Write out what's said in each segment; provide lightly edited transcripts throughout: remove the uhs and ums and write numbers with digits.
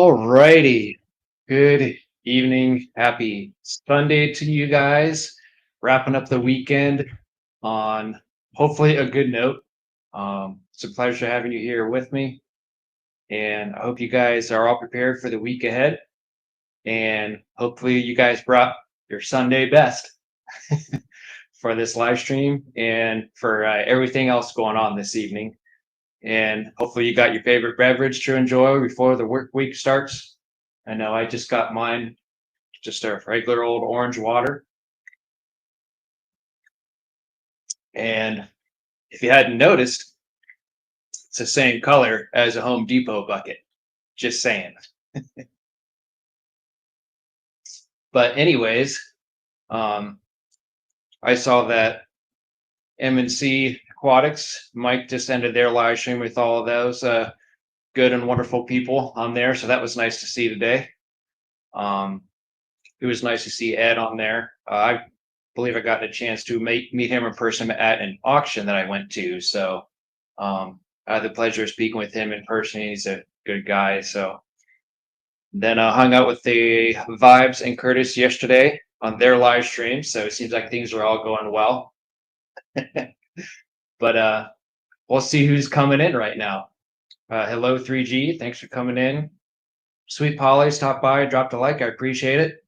All righty. Good evening. Happy Sunday to you guys. Wrapping up the weekend on hopefully a good note. It's a pleasure having you here with me. And I hope you guys are all prepared for the week ahead. And hopefully you guys brought your Sunday best for this live stream and for everything else going on this evening. And hopefully you got your favorite beverage to enjoy before the work week starts. I know I just got mine, just a regular old orange water. And if you hadn't noticed, it's the same color as a Home Depot bucket. Just saying. But anyways, um, I saw that M&C Aquatics, Mike just ended their live stream with all of those good and wonderful people on there. So that was nice to see today. It was nice to see Ed on there. I believe I got a chance to meet him in person at an auction that I went to. So I had the pleasure of speaking with him in person. He's a good guy. So then I hung out with the Vibes and Curtis yesterday on their live stream. So it seems like things are all going well. But we'll see who's coming in right now. Hello, 3G. Thanks for coming in. Sweet Polly stopped by, dropped a like. I appreciate it.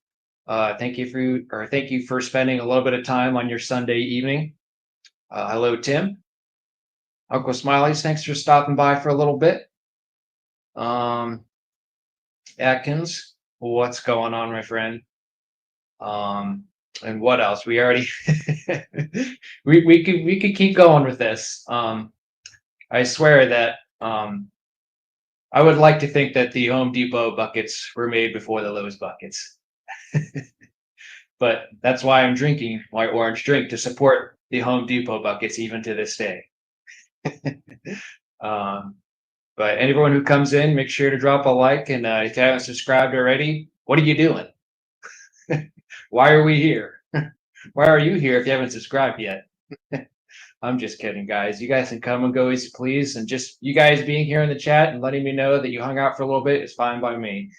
Thank you for spending a little bit of time on your Sunday evening. Hello, Tim. Uncle Smileys, thanks for stopping by for a little bit. Atkins, what's going on, my friend? And what else? We already we could keep going with this. I swear that I would like to think that the Home Depot buckets were made before the Lowe's buckets. But that's why I'm drinking my orange drink, to support the Home Depot buckets even to this day. But anyone who comes in, make sure to drop a like. And if you haven't subscribed already, what are you doing? Why are we here? Why are you here if you haven't subscribed yet? I'm just kidding, guys. You guys can come and go as you please. And just you guys being here in the chat and letting me know that you hung out for a little bit is fine by me.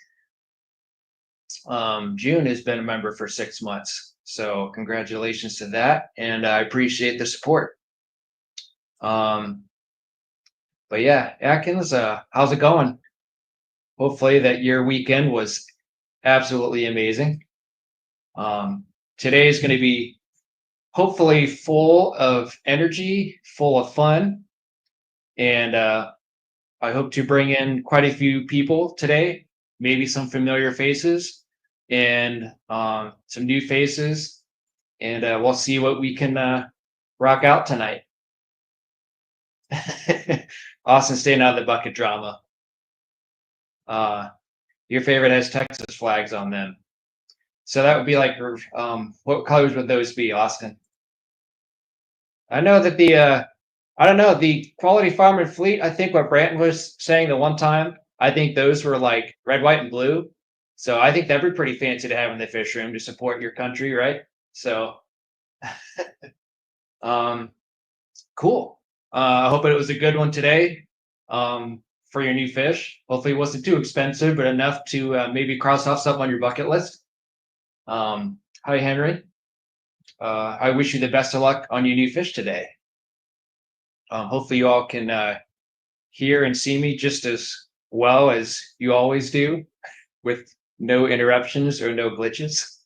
June has been a member for 6 months. So congratulations to that. And I appreciate the support. But yeah, Atkins, how's it going? Hopefully that your weekend was absolutely amazing. Today is going to be hopefully full of energy, full of fun. And I hope to bring in quite a few people today, maybe some familiar faces and some new faces. And we'll see what we can rock out tonight. Austin staying out of the bucket drama. Your favorite has Texas flags on them. So that would be like, what colors would those be, Austin? I know that I don't know, the Quality Farm and Fleet, I think what Branton was saying the one time, I think those were like red, white, and blue. So I think that'd be pretty fancy to have in the fish room to support your country, right? So, cool. I hope it was a good one today for your new fish. Hopefully it wasn't too expensive, but enough to maybe cross off something on your bucket list. Hi, Henry. I wish you the best of luck on your new fish today. Hopefully you all can hear and see me just as well as you always do, with no interruptions or no glitches.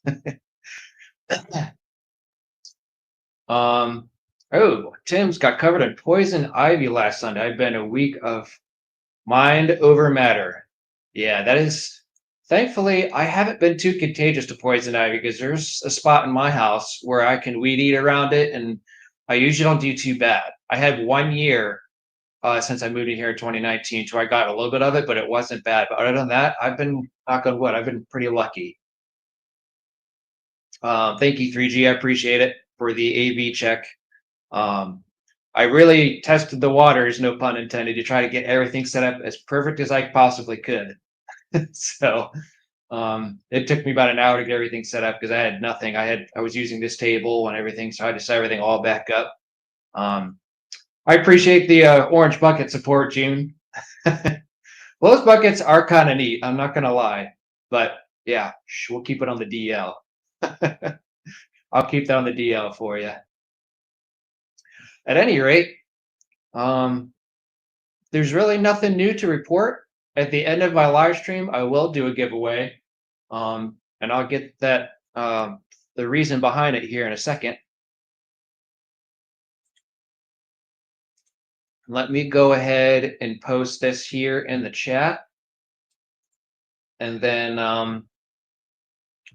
Oh, Tim's got covered in poison ivy last Sunday. I've been a week of mind over matter. Yeah, that is. Thankfully, I haven't been too contagious to poison ivy because there's a spot in my house where I can weed eat around it, and I usually don't do too bad. I had 1 year since I moved in here in 2019, so I got a little bit of it, but it wasn't bad. But other than that, I've been, knock on wood, I've been pretty lucky. Thank you, 3G. I appreciate it for the AV check. I really tested the waters, no pun intended, to try to get everything set up as perfect as I possibly could. So it took me about an hour to get everything set up because I had nothing. I was using this table and everything, so I had to set everything all back up. I appreciate the orange bucket support, June. Well, those buckets are kind of neat. I'm not gonna lie, but yeah, we'll keep it on the DL. I'll keep that on the DL for you. At any rate, um, there's really nothing new to report. At the end of my live stream, I will do a giveaway, and I'll get that the reason behind it here in a second. Let me go ahead and post this here in the chat, and then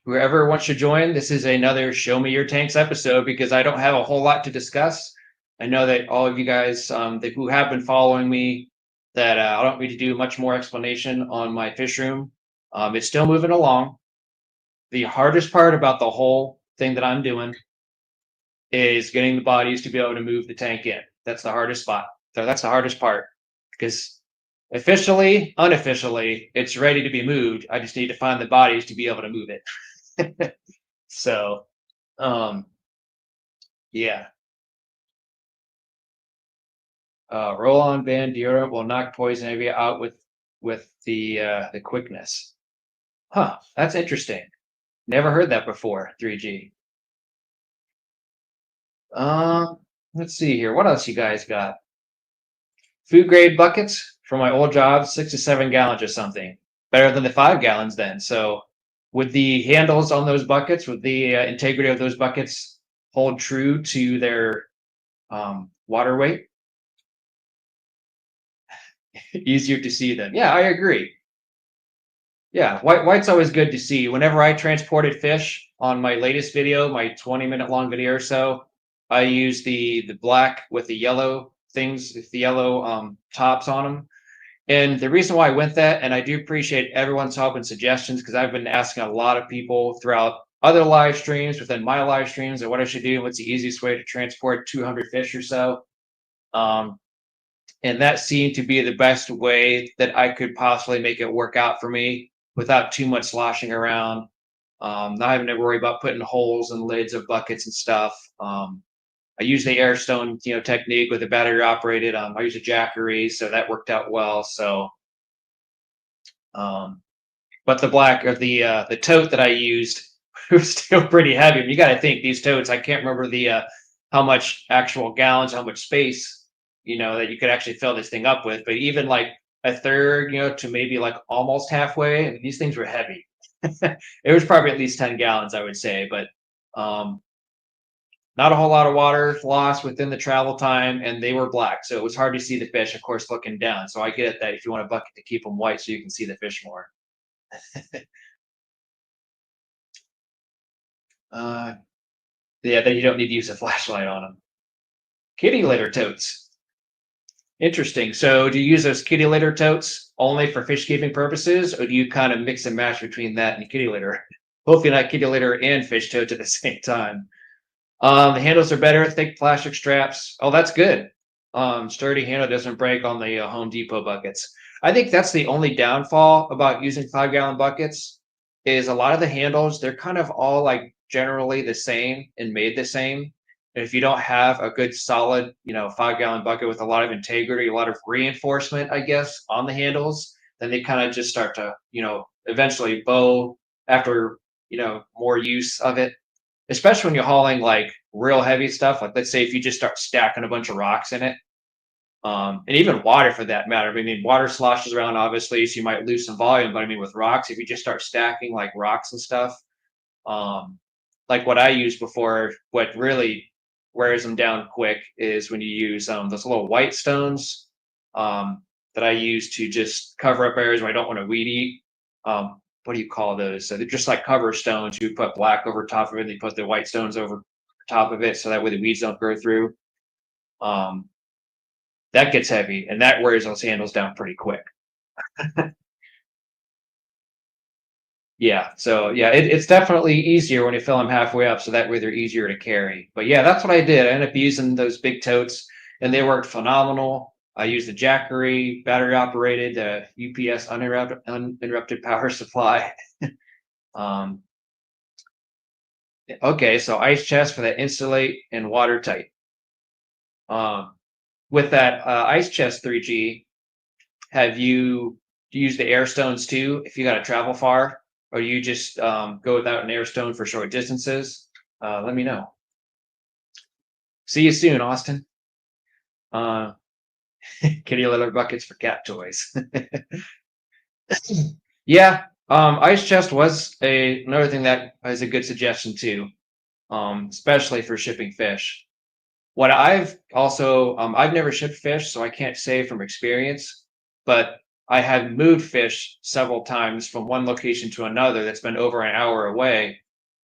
whoever wants to join, this is another Show Me Your Tanks episode because I don't have a whole lot to discuss. I know that all of you guys who have been following me, that I don't need to do much more explanation on my fish room. It's still moving along. The hardest part about the whole thing that I'm doing is getting the bodies to be able to move the tank in. That's the hardest spot. So that's the hardest part because officially, unofficially, it's ready to be moved. I just need to find the bodies to be able to move it. So, yeah. Roll-on band deodorant will knock poison ivy out with the quickness. Huh, that's interesting. Never heard that before, 3G. Let's see here. What else you guys got? Food grade buckets for my old job, 6 to 7 gallons or something. Better than the 5 gallons then. So would the handles on those buckets, would the integrity of those buckets hold true to their water weight? Easier to see then. Yeah, I agree. Yeah, white's always good to see. Whenever I transported fish on my latest video, my 20-minute long video or so, I used the black with the yellow things, the yellow tops on them. And the reason why I went that, and I do appreciate everyone's help and suggestions because I've been asking a lot of people throughout other live streams, within my live streams, and what I should do, what's the easiest way to transport 200 fish or so. And that seemed to be the best way that I could possibly make it work out for me without too much sloshing around, not having to worry about putting holes in lids of buckets and stuff. I use the airstone, technique with the battery operated. I use a Jackery, so that worked out well. So, but the black or the tote that I used was still pretty heavy. You got to think these totes. I can't remember the how much actual gallons, how much space that you could actually fill this thing up with. But even like a third, to maybe like almost halfway, I mean, these things were heavy. It was probably at least 10 gallons, I would say, but not a whole lot of water lost within the travel time, and they were black, so it was hard to see the fish, of course, looking down. So I get it that if you want a bucket to keep them white so you can see the fish more. Yeah, then you don't need to use a flashlight on them. Kitty litter totes. Interesting. So do you use those kitty litter totes only for fish keeping purposes, or do you kind of mix and match between that and kitty litter? Hopefully not kitty litter and fish totes at the same time. The handles are better, thick plastic straps. Oh, that's good. Sturdy handle doesn't break on the Home Depot buckets. I think that's the only downfall about using 5-gallon buckets is a lot of the handles, they're kind of all like generally the same and made the same. And if you don't have a good solid, 5-gallon bucket with a lot of integrity, a lot of reinforcement, I guess, on the handles, then they kind of just start to, eventually bow after, more use of it, especially when you're hauling like real heavy stuff. Like let's say if you just start stacking a bunch of rocks in it, and even water for that matter. I mean, water sloshes around obviously, so you might lose some volume. But I mean, with rocks, if you just start stacking like rocks and stuff, like what I used before, what really wears them down quick is when you use those little white stones that I use to just cover up areas where I don't want to weed eat. What do you call those? So they're just like cover stones. You put black over top of it, and you put the white stones over top of it, so that way the weeds don't grow through. That gets heavy, and that wears those handles down pretty quick. Yeah, so yeah, it's definitely easier when you fill them halfway up, so that way they're easier to carry. But yeah, that's what I did. I ended up using those big totes, and they worked phenomenal. I used the Jackery battery operated UPS uninterrupted power supply. Okay, so ice chest for that insulate and watertight. With that ice chest 3G, have you do you use the air stones too if you got to travel far, or do you just go without an air stone for short distances? Let me know. See you soon, Austin. Uh, Kitty litter buckets for cat toys. Yeah, ice chest was another thing that is a good suggestion too, especially for shipping fish. What I've also I've never shipped fish, so I can't say from experience, but I have moved fish several times from one location to another that's been over an hour away.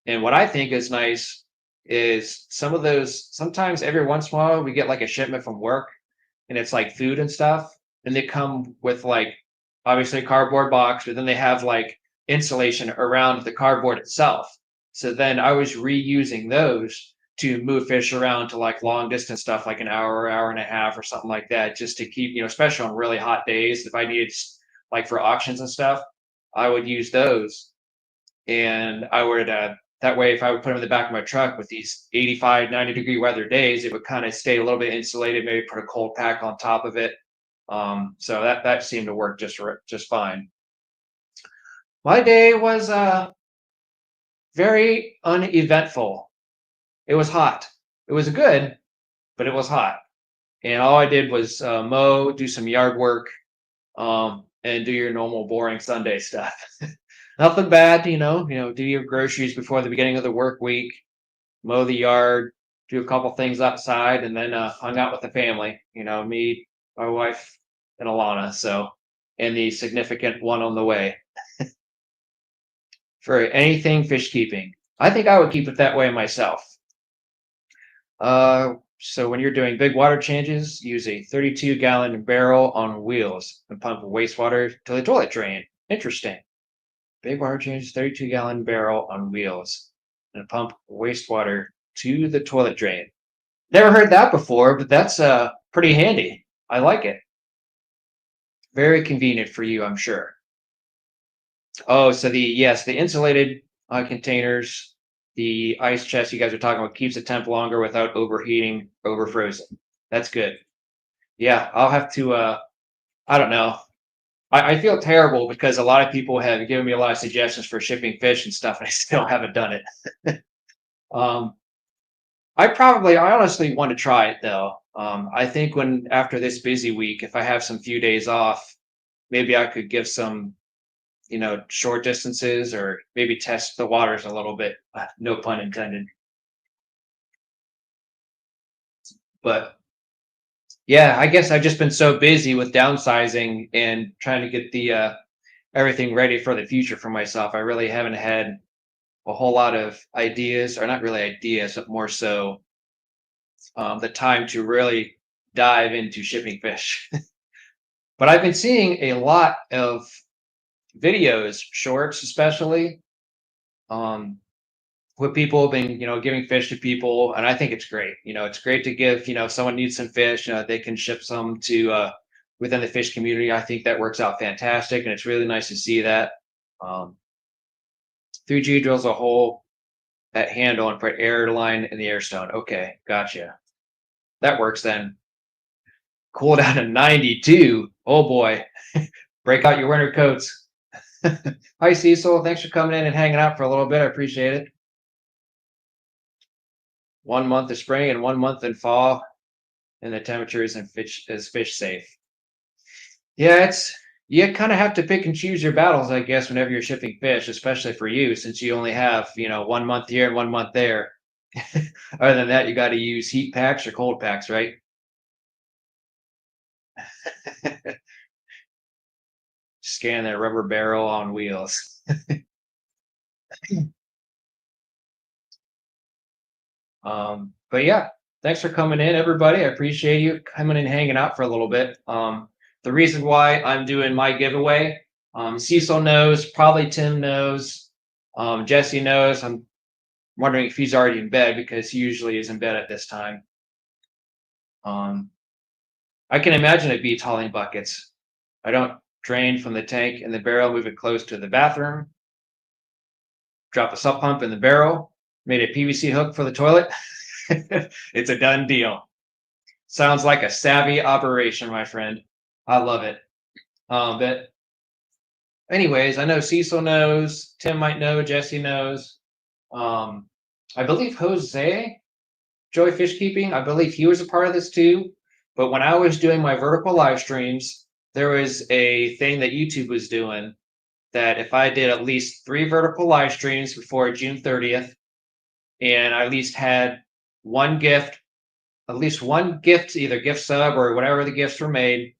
And what I think is nice is some of those, sometimes every once in a while we get like a shipment from work and it's like food and stuff, and they come with like obviously a cardboard box, but then they have like insulation around the cardboard itself. So then I was reusing those to move fish around to like long distance stuff, like an hour, hour and a half, or something like that, just to keep, especially on really hot days. If I needed like for auctions and stuff, I would use those, and I would that way if I would put them in the back of my truck with these 85, 90-degree weather days, it would kind of stay a little bit insulated. Maybe put a cold pack on top of it. So that seemed to work just fine. My day was very uneventful. It was hot. It was good, but it was hot. And all I did was mow, do some yard work, and do your normal boring Sunday stuff. Nothing bad, do your groceries before the beginning of the work week, mow the yard, do a couple things outside, and then hung out with the family. Me, my wife, and Alana. So, and the significant one on the way. For anything fish keeping, I think I would keep it that way myself. So when you're doing big water changes, use a 32-gallon barrel on wheels and pump wastewater to the toilet drain. Interesting. Big water changes, 32-gallon barrel on wheels and pump wastewater to the toilet drain. Never heard that before, but that's pretty handy. I like it. Very convenient for you, I'm sure. Oh, so the insulated containers, the ice chest you guys are talking about keeps the temp longer without overheating, over frozen. That's good. Yeah, I'll have to. I don't know. I feel terrible because a lot of people have given me a lot of suggestions for shipping fish and stuff, and I still haven't done it. um, I honestly want to try it though. I think when after this busy week, if I have some few days off, maybe I could give some short distances, or maybe test the waters a little bit. No pun intended. But yeah, I guess I've just been so busy with downsizing and trying to get the everything ready for the future for myself. I really haven't had a whole lot of ideas, or not really ideas, but more so the time to really dive into shipping fish. But I've been seeing a lot of videos, shorts especially, um, what people have been, giving fish to people, and I think it's great. It's great to give. If someone needs some fish, they can ship some to within the fish community. I think that works out fantastic, and it's really nice to see that. 3G drills a hole at handle and put air line in the air stone. Okay, gotcha. That works then. Cool down to 92. Oh boy, break out your winter coats. Hi Cecil, thanks for coming in and hanging out for a little bit. I appreciate it. 1 month of spring and 1 month in fall, and the temperature is fish safe. Yeah, you kind of have to pick and choose your battles, I guess, whenever you're shipping fish, especially for you, since you only have 1 month here and 1 month there. Other than that, you got to use heat packs or cold packs, right? Scan that rubber barrel on wheels. But yeah, thanks for coming in, everybody. I appreciate you coming and hanging out for a little bit. The reason why I'm doing my giveaway, Cecil knows, probably Tim knows, Jesse knows. I'm wondering if he's already in bed, because he usually is in bed at this time. I can imagine it beats hauling buckets. I don't drain from the tank in the barrel, move it close to the bathroom, drop a sump pump in the barrel, made a PVC hook for the toilet. It's a done deal. Sounds like a savvy operation, my friend. I love it. But anyways, I know Cecil knows, Tim might know, Jesse knows. I believe Jose, Joy Fish Keeping, I believe he was a part of this too. But when I was doing my vertical live streams, there was a thing that YouTube was doing that if I did at least 3 vertical live streams before June 30th, and I at least had one gift, at least one gift, either gift sub or whatever the gifts were made,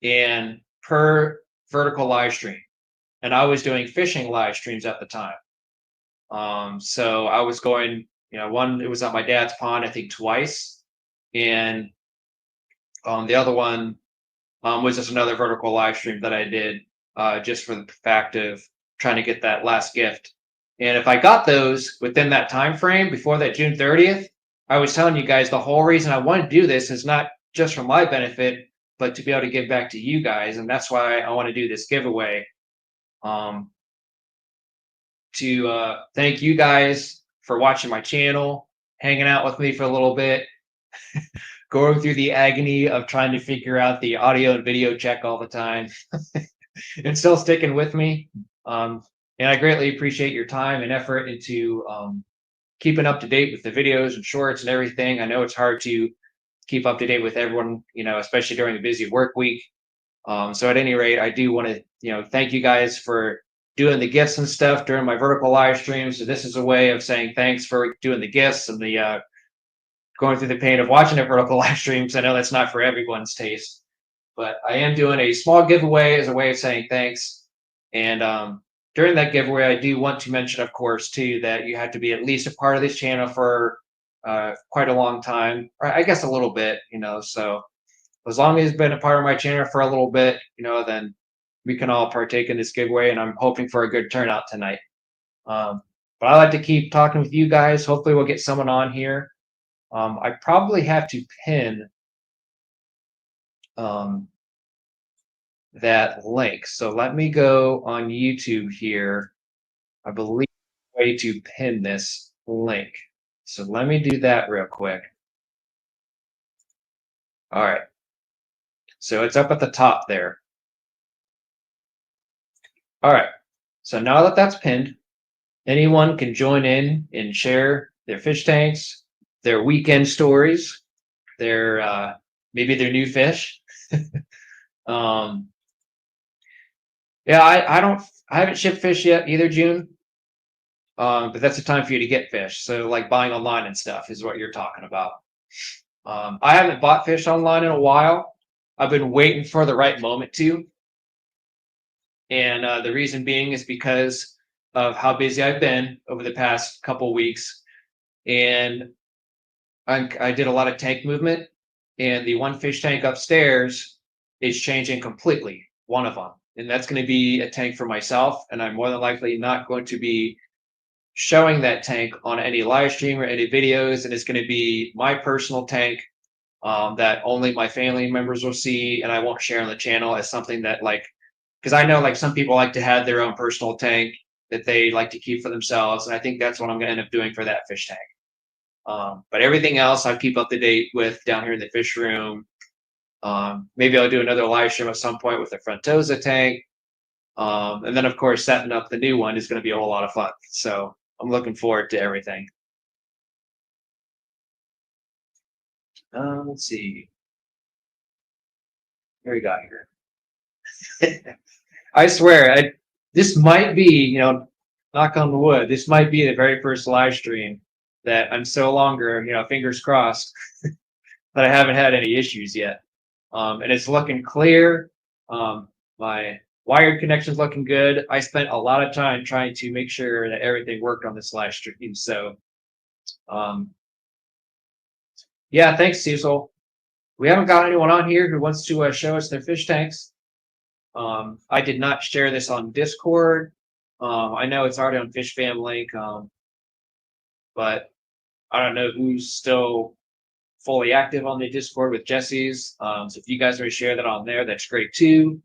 and per vertical live stream. And I was doing fishing live streams at the time. So I was going, one, it was at my dad's pond, I think twice. And the other one was just another vertical live stream that I did just for the fact of trying to get that last gift. And if I got those within that time frame before that June 30th, I was telling you guys the whole reason I want to do this is not just for my benefit, but to be able to give back to you guys. And that's why I want to do this giveaway. To thank you guys for watching my channel, hanging out with me for a little bit, going through the agony of trying to figure out the audio and video check all the time, and still sticking with me. And I greatly appreciate your time and effort into keeping up to date with the videos and shorts and everything. I know it's hard to keep up to date with everyone, especially during a busy work week. So at any rate, I do want to, thank you guys for doing the gifts and stuff during my vertical live streams. So this is a way of saying thanks for doing the gifts and the going through the pain of watching the vertical live streams. I know that's not for everyone's taste, but I am doing a small giveaway as a way of saying thanks. And during that giveaway, I do want to mention, of course, too, that you have to be at least a part of this channel for quite a long time, or I guess a little bit, so as long as you've been a part of my channel for a little bit, then we can all partake in this giveaway, and I'm hoping for a good turnout tonight. But I like to keep talking with you guys. Hopefully we'll get someone on here. I probably have to pin that link. So let me go on YouTube here. I believe a way to pin this link. So let me do that real quick. All right. So it's up at the top there. All right. So now that that's pinned, anyone can join in and share their fish tanks, their weekend stories, their maybe their new fish. Yeah, I haven't shipped fish yet either, June. But that's the time for you to get fish. So like buying online and stuff is what you're talking about. I haven't bought fish online in a while. I've been waiting for the right moment to. And the reason being is because of how busy I've been over the past couple weeks. And I did a lot of tank movement, and the one fish tank upstairs is changing completely, one of them. And that's going to be a tank for myself. And I'm more than likely not going to be showing that tank on any live stream or any videos. And it's going to be my personal tank that only my family members will see. And I won't share on the channel as something that because I know some people like to have their own personal tank that they like to keep for themselves. And I think that's what I'm going to end up doing for that fish tank. But everything else I keep up to date with down here in the fish room. Maybe I'll do another live stream at some point with the Frontosa tank. And then, of course, setting up the new one is going to be a whole lot of fun. So I'm looking forward to everything. Let's see. Here we got here. I swear, this might be, knock on the wood, this might be the very first live stream that I'm so longer, fingers crossed, that I haven't had any issues yet. And it's looking clear. My wired connection's looking good. I spent a lot of time trying to make sure that everything worked on this live stream. So, yeah, thanks, Cecil. We haven't got anyone on here who wants to show us their fish tanks. I did not share this on Discord. I know it's already on Fish Fam Link, but I don't know who's still fully active on the Discord with Jesse's. So if you guys want to share that on there, that's great too.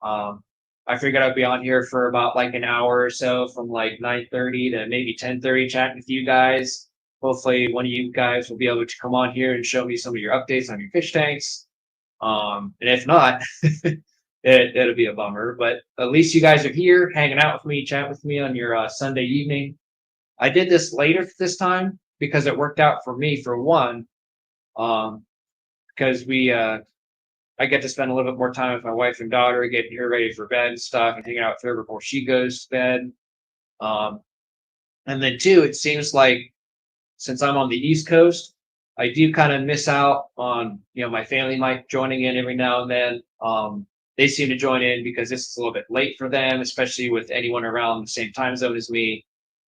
I figured I'd be on here for about an hour or so, from 9:30 to maybe 10:30, chatting with you guys. Hopefully one of you guys will be able to come on here and show me some of your updates on your fish tanks. And if not, It'll be a bummer, but at least you guys are here, hanging out with me, chat with me on your Sunday evening. I did this later this time because it worked out for me for one, um, because I get to spend a little bit more time with my wife and daughter, getting her ready for bed and stuff, and hanging out with her before she goes to bed. Um, and then two, it seems like since I'm on the East Coast, I do kind of miss out on, my family might joining in every now and then. They seem to join in because this is a little bit late for them, especially with anyone around the same time zone as me.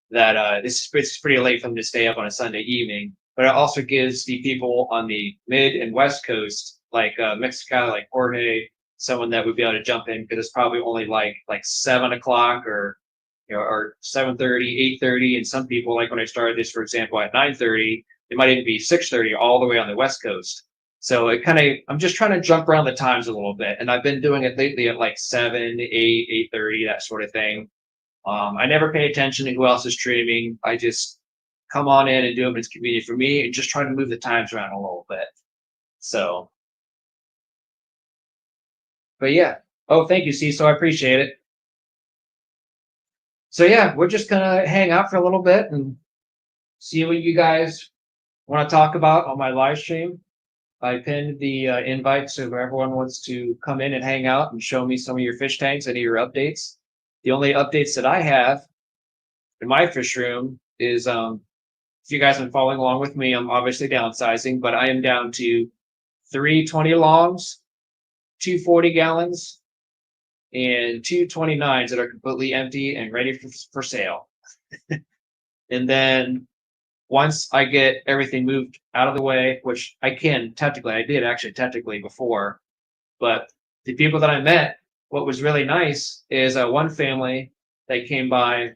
That it's pretty late for them to stay up on a Sunday evening. But it also gives the people on the mid and west coast, like Mexico, like Jorge, someone that would be able to jump in because it's probably only like 7 o'clock or 7:30, 8:30, and some people like when I started this, for example, at 9:30, it might even be 6:30 all the way on the West Coast. So I'm just trying to jump around the times a little bit, and I've been doing it lately at like 7, 8, 8:30, that sort of thing. I never pay attention to who else is streaming. I just come on in and do it when it's convenient for me, and just try to move the times around a little bit. So, but yeah. Oh, thank you, C. So I appreciate it. So yeah, we're just gonna hang out for a little bit and see what you guys want to talk about on my live stream. I pinned the invite so if everyone wants to come in and hang out and show me some of your fish tanks, any of your updates. The only updates that I have in my fish room is if you guys have been following along with me, I'm obviously downsizing, but I am down to 3 20 longs, 2 40 gallons, and 2 29s that are completely empty and ready for sale. And then once I get everything moved out of the way, which I did actually technically before, but the people that I met, what was really nice is one family that came by.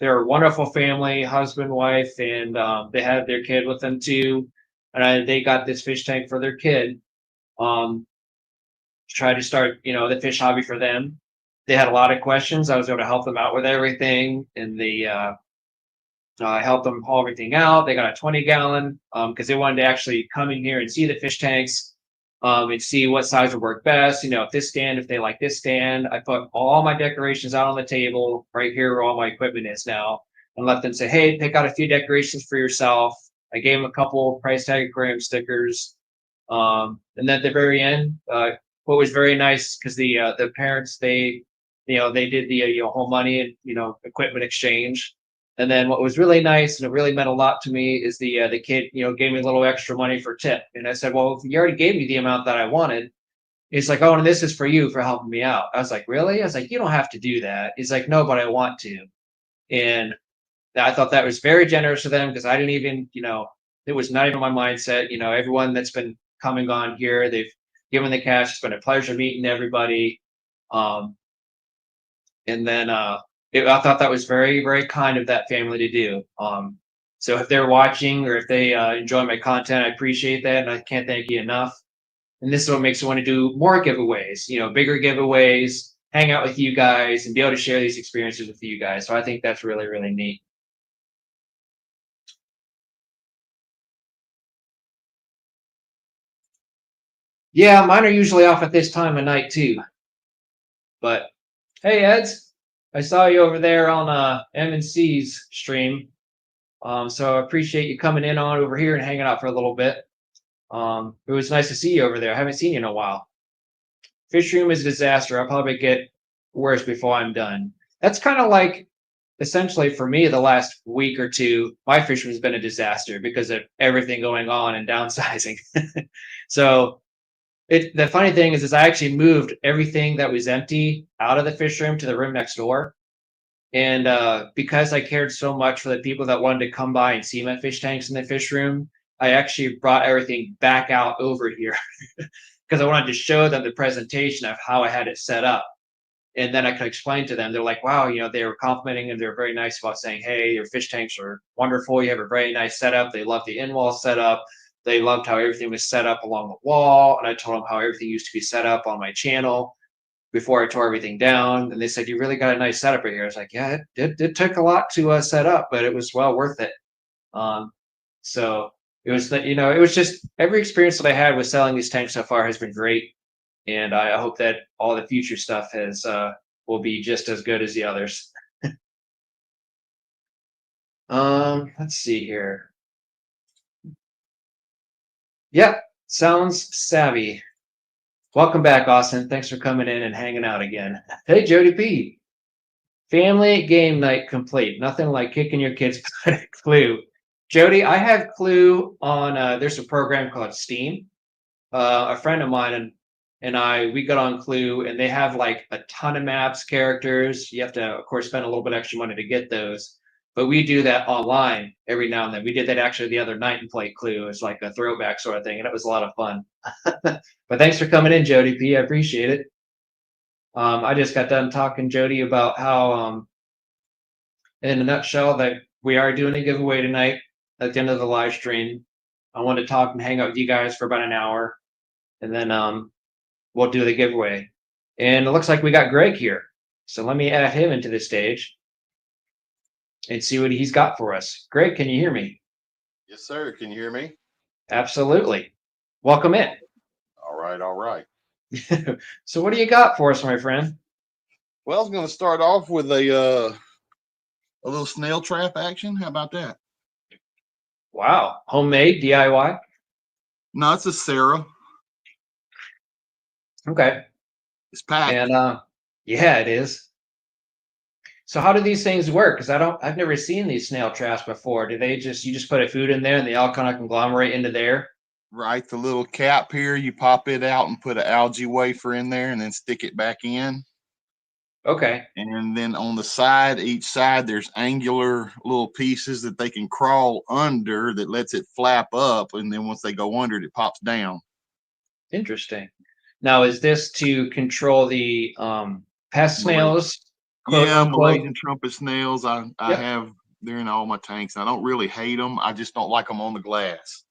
They're a wonderful family, husband, wife, and they had their kid with them too. And they got this fish tank for their kid to try to start, the fish hobby for them. They had a lot of questions. I was able to help them out with everything, and I helped them haul everything out. They got a 20 gallon because they wanted to actually come in here and see the fish tanks and see what size would work best. If they like this stand, I put all my decorations out on the table right here where all my equipment is now and let them say, hey, pick out a few decorations for yourself. I gave them a couple price tag aquarium stickers. And then at the very end, what was very nice because the parents, they did the whole money and equipment exchange. And then what was really nice and it really meant a lot to me is the kid gave me a little extra money for tip. And I said, well, if you already gave me the amount that I wanted, he's like, oh, and this is for you for helping me out. I was like, really? I was like, you don't have to do that. He's like, no, but I want to. And I thought that was very generous of them because I didn't even, it was not even my mindset. Everyone that's been coming on here, they've given the cash. It's been a pleasure meeting everybody. And then I thought that was very, very kind of that family to do. So if they're watching or if they enjoy my content, I appreciate that, and I can't thank you enough. And this is what makes me want to do more giveaways, bigger giveaways, hang out with you guys, and be able to share these experiences with you guys. So I think that's really, really neat. Yeah, mine are usually off at this time of night too. But hey, Eds, I saw you over there on M&C's stream. So I appreciate you coming in on over here and hanging out for a little bit. It was nice to see you over there. I haven't seen you in a while. Fish room is a disaster. I'll probably get worse before I'm done. That's kind of like essentially for me the last week or two, my fish room has been a disaster because of everything going on and downsizing. So the funny thing is I actually moved everything that was empty out of the fish room to the room next door. And because I cared so much for the people that wanted to come by and see my fish tanks in the fish room, I actually brought everything back out over here because I wanted to show them the presentation of how I had it set up. And then I could explain to them. They're like, wow, they were complimenting and they're very nice about saying, hey, your fish tanks are wonderful. You have a very nice setup. They love the in-wall setup. They loved how everything was set up along the wall. And I told them how everything used to be set up on my channel before I tore everything down. And they said, you really got a nice setup right here. I was like, yeah, it took a lot to set up, but it was well worth it. So it was, it was just every experience that I had with selling these tanks so far has been great. and I hope that all the future stuff has will be just as good as the others. Let's see here. Yep, sounds savvy. Welcome back, Austin. Thanks for coming in and hanging out again. Hey, Jody P. Family game night complete. Nothing like kicking your kids butt at Clue. Jody, I have Clue on. There's a program called Steam. A friend of mine and I, we got on Clue, and they have like a ton of maps, characters. You have to, of course, spend a little bit extra money to get those. But we do that online every now and then. We did that actually the other night and played Clue. It's like a throwback sort of thing, and it was a lot of fun. But thanks for coming in, Jody P. I appreciate it. I just got done talking, Jody, about how, in a nutshell, that we are doing a giveaway tonight at the end of the live stream. I want to talk and hang out with you guys for about an hour, and then we'll do the giveaway. And it looks like we got Greg here. So let me add him into the stage and see what he's got for us. Greg, can you hear me? Yes, sir. Can you hear me? Absolutely. Welcome in. All right, all right. So what do you got for us, my friend? Well, I was going to start off with a little snail trap action. How about that? Wow. Homemade, DIY? No, it's a Sarah. Okay. It's packed. And yeah, it is. So how do these things work? Because I've never seen these snail traps before. Do they you just put a food in there and they all kind of conglomerate into there? Right, the little cap here, you pop it out and put an algae wafer in there and then stick it back in. Okay. And then on the side, each side, there's angular little pieces that they can crawl under that lets it flap up. And then once they go under it, it pops down. Interesting. Now, is this to control the pest snails? Yeah, Malaysian trumpet snails. I Yep. have, they're in all my tanks. I don't really hate them. I just don't like them on the glass.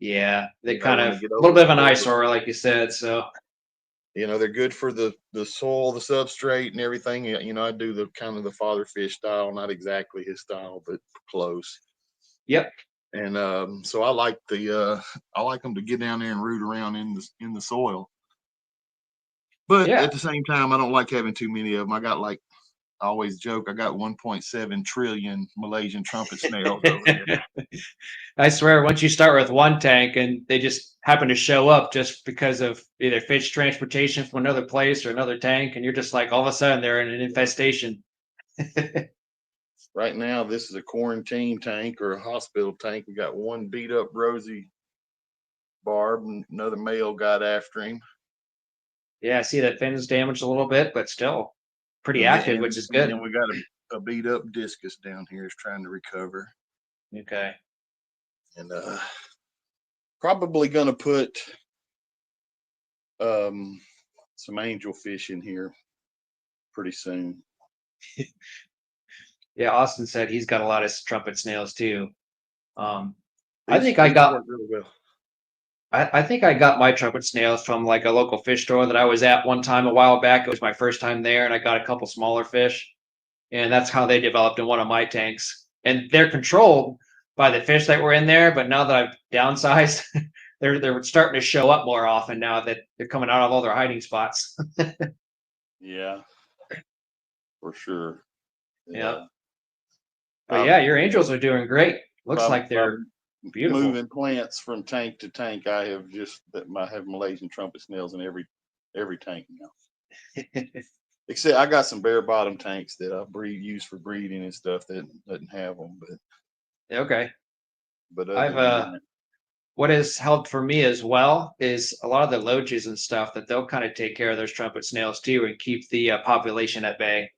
Yeah, they You know, kind when of they get a little bit of an over- eyesore, like you said. So You know, they're good for the soil, the substrate, and everything. You know, I do the kind of the father fish style, not exactly his style, but close. yep. And so I like them to get down there and root around in the soil. But Yeah. at the same time, I don't like having too many of them. I got like, I always joke, I got 1.7 trillion Malaysian trumpet snails over here. I swear, once you start with one tank and they just happen to show up just because of either fish transportation from another place or another tank, and you're just like, all of a sudden they're in an infestation. Right now, this is a quarantine tank or a hospital tank. We got one beat up rosy barb, and another male got after him. Yeah, I see that fin's damaged a little bit, but still pretty active, which is good. And we got a beat up discus down here is trying to recover. Okay. And probably gonna put some angelfish in here pretty soon. Yeah, Austin said he's got a lot of trumpet snails too. I These think I got work really well. I think I got my trumpet snails from like a local fish store that I was at one time a while back. It was my first time there, and I got a couple smaller fish, and that's how they developed in one of my tanks. And they're controlled by the fish that were in there, but now that I've downsized, they're starting to show up more often now that they're coming out of all their hiding spots. Yeah, for sure. Yeah. But yeah, your angels are doing great. Looks like they're beautiful. Moving plants from tank to tank. I have Malaysian trumpet snails in every tank now. Except I got some bare bottom tanks that I use for breeding and stuff that doesn't have them. But okay. But what has helped for me as well is a lot of the loaches and stuff that they'll kind of take care of those trumpet snails too and keep the population at bay.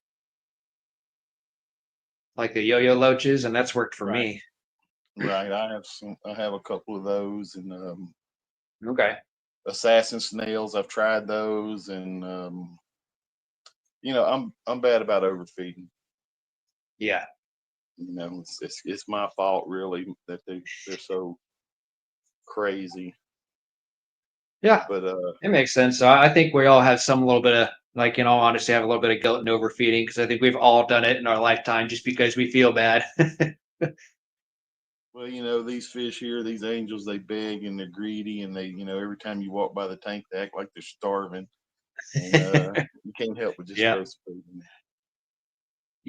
Like the yo-yo loaches, and that's worked for me. Right. I have a couple of those, and okay. Assassin snails. I've tried those, and I'm bad about overfeeding. Yeah. You know, it's my fault really that they're so crazy. Yeah. But it makes sense. So I think we all have some little bit of, like, in all honesty, have a little bit of guilt and overfeeding, because I think we've all done it in our lifetime just because we feel bad. Well, these fish here, these angels, they beg and they're greedy, and they, every time you walk by the tank, they act like they're starving, and you can't help but just Yeah. throw some food in there.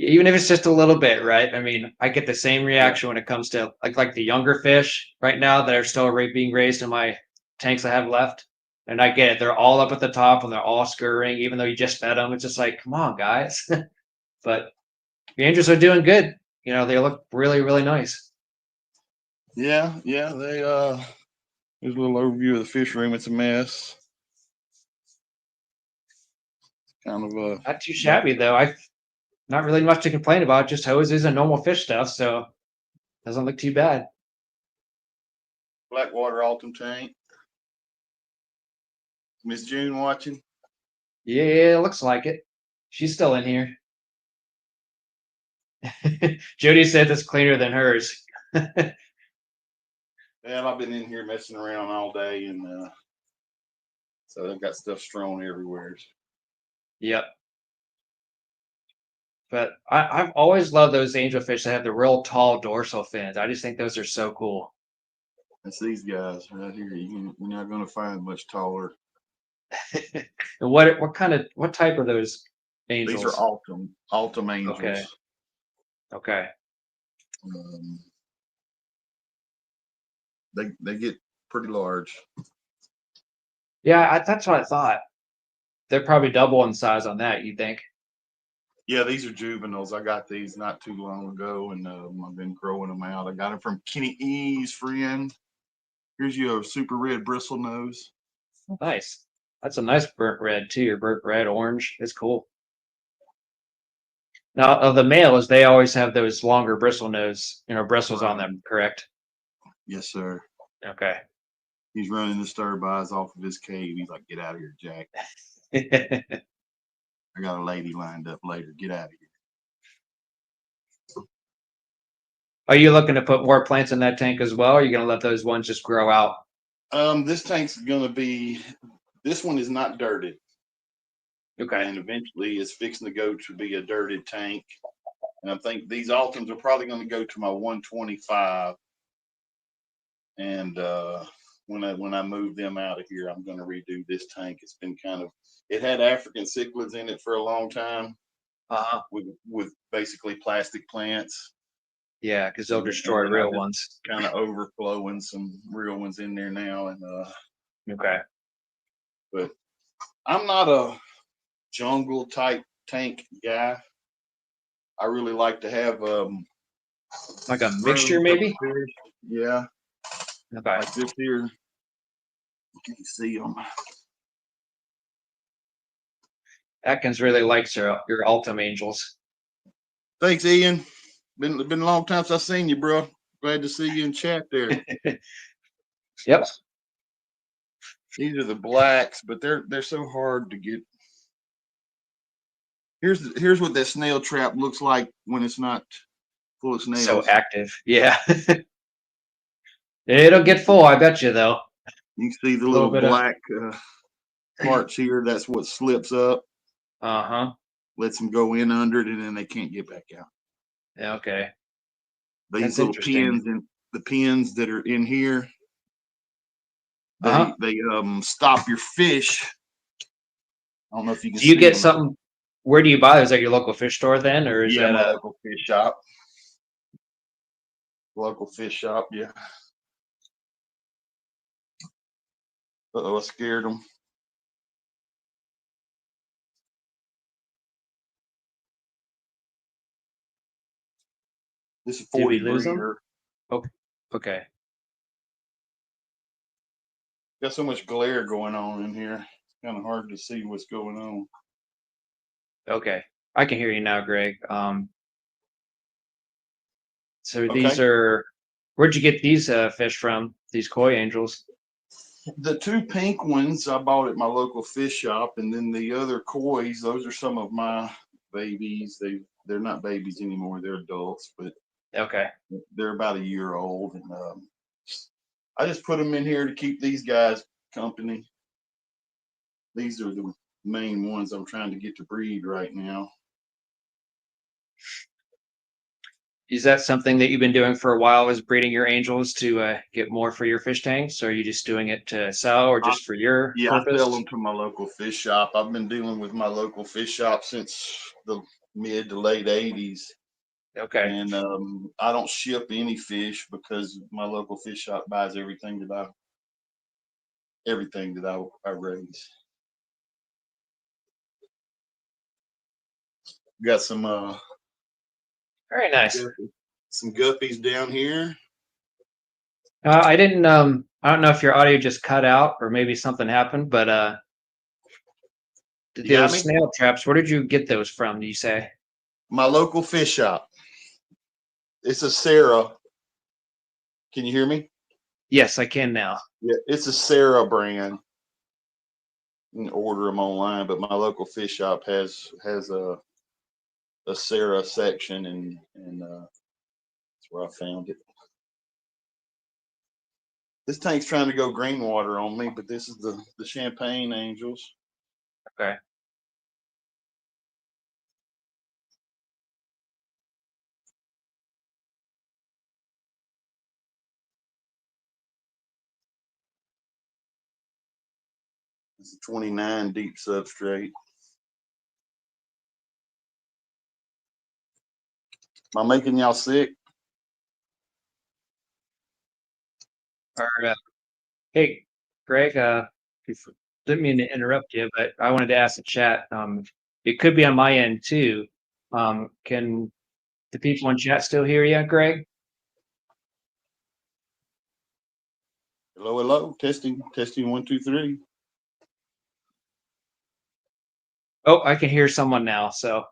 Even if it's just a little bit, right? I mean, I get the same Yeah. reaction when it comes to like the younger fish right now that are still being raised in my tanks I have left. And I get it. They're all up at the top and they're all scurrying, even though you just fed them. It's just like, come on, guys. But the angels are doing good. They look really, really nice. Yeah, yeah. Here's a little overview of the fish room. It's a mess. Kind of Not too shabby though. I not really much to complain about. Just hoses and normal fish stuff. So doesn't look too bad. Blackwater Altum tank. Miss June watching? Yeah, looks like it. She's still in here. Jody said it's cleaner than hers. Well, I've been in here messing around all day, and so I've got stuff strewn everywhere. Yep. But I've always loved those angelfish that have the real tall dorsal fins. I just think those are so cool. That's these guys right here. You're not going to find much taller. And what type are those angels? These are Altum angels. Okay. Okay. They get pretty large. Yeah, that's what I thought. They're probably double in size on that, you think? Yeah, these are juveniles. I got these not too long ago, and I've been growing them out. I got them from Kenny E's friend. Here's your super red bristle nose. Nice. That's a nice burnt red too. Your burnt red orange. It's cool. Now, of the males, they always have those longer bristles on them, correct? Yes, sir. Okay. He's running the stir-bys off of his cave. He's like, "Get out of here, Jack. I got a lady lined up later. Get out of here." Are you looking to put more plants in that tank as well? Or are you going to let those ones just grow out? This tank's gonna be. This one is not dirted, Okay. and eventually it's fixing to go to be a dirted tank. And I think these Altums are probably going to go to my 125. And when I move them out of here, I'm going to redo this tank. It's been it had African cichlids in it for a long time. With basically plastic plants. Yeah, because they'll destroy real ones. Kind of overflowing some real ones in there now, and okay. But I'm not a jungle type tank guy. I really like to have like a mixture, maybe. Yeah. Okay. Like this here. You can see them. Atkins really likes your Altum angels. Thanks, Ian. Been a long time since I've seen you, bro. Glad to see you in chat there. Yep. These are the blacks, but they're so hard to get. Here's what that snail trap looks like when it's not full of snails. So active, yeah. It'll get full, I bet you, though. You can see the little black parts here. That's what slips up. Lets them go in under it, and then they can't get back out. Okay. These little pins and the pins that are in here, they stop your fish. I don't know if you can. Do you get something? Where do you buy those? At your local fish store, then, or is that my local fish shop? Local fish shop, yeah. I scared them. This is 40 breeder. Oh, okay. Got so much glare going on in here. It's kind of hard to see what's going on. Okay, I can hear you now, Greg. So these are. Where'd you get these fish from? These koi angels? The two pink ones I bought at my local fish shop, and then the other kois, those are some of my babies. They're not babies anymore; they're adults, but okay, they're about a year old, and I just put them in here to keep these guys company. These are the main ones I'm trying to get to breed right now. is that something that you've been doing for a while? Is breeding your angels to get more for your fish tanks? Or are you just doing it to sell or I, just for your yeah, I sell purpose? them to my local fish shop. I've been dealing with my local fish shop since the mid to late '80s. Okay. And I don't ship any fish because my local fish shop buys everything that I raise. Got Very nice. some guppies down here. I didn't I don't know if your audio just cut out or maybe something happened, but You got those me? snail traps, where did you get those from, do you say? My local fish shop. It's a Sarah. Can you hear me? Yes, I can now. Yeah, it's a Sarah brand. You can order them online, but my local fish shop has a Sarah section, and that's where I found it. This tank's trying to go green water on me, but this is the Champagne Angels. Okay. It's a 29 deep substrate. Am I making y'all sick? Or, hey, Greg, didn't mean to interrupt you, but I wanted to ask the chat. It could be on my end too. Can the people in chat still hear you, Greg? Hello, hello. Testing, testing. 1, 2, 3. Oh, I can hear someone now. So,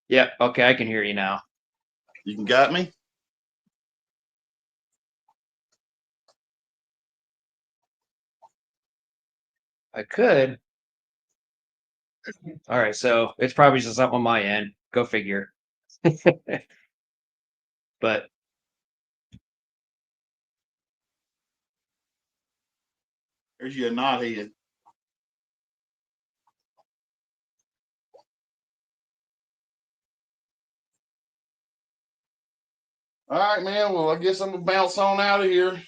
yeah, okay, I can hear you now. You can got me? I could. All right, so it's probably just something on my end. Go figure. But There's your knothead. All right, man. Well, I guess I'm gonna bounce on out of here.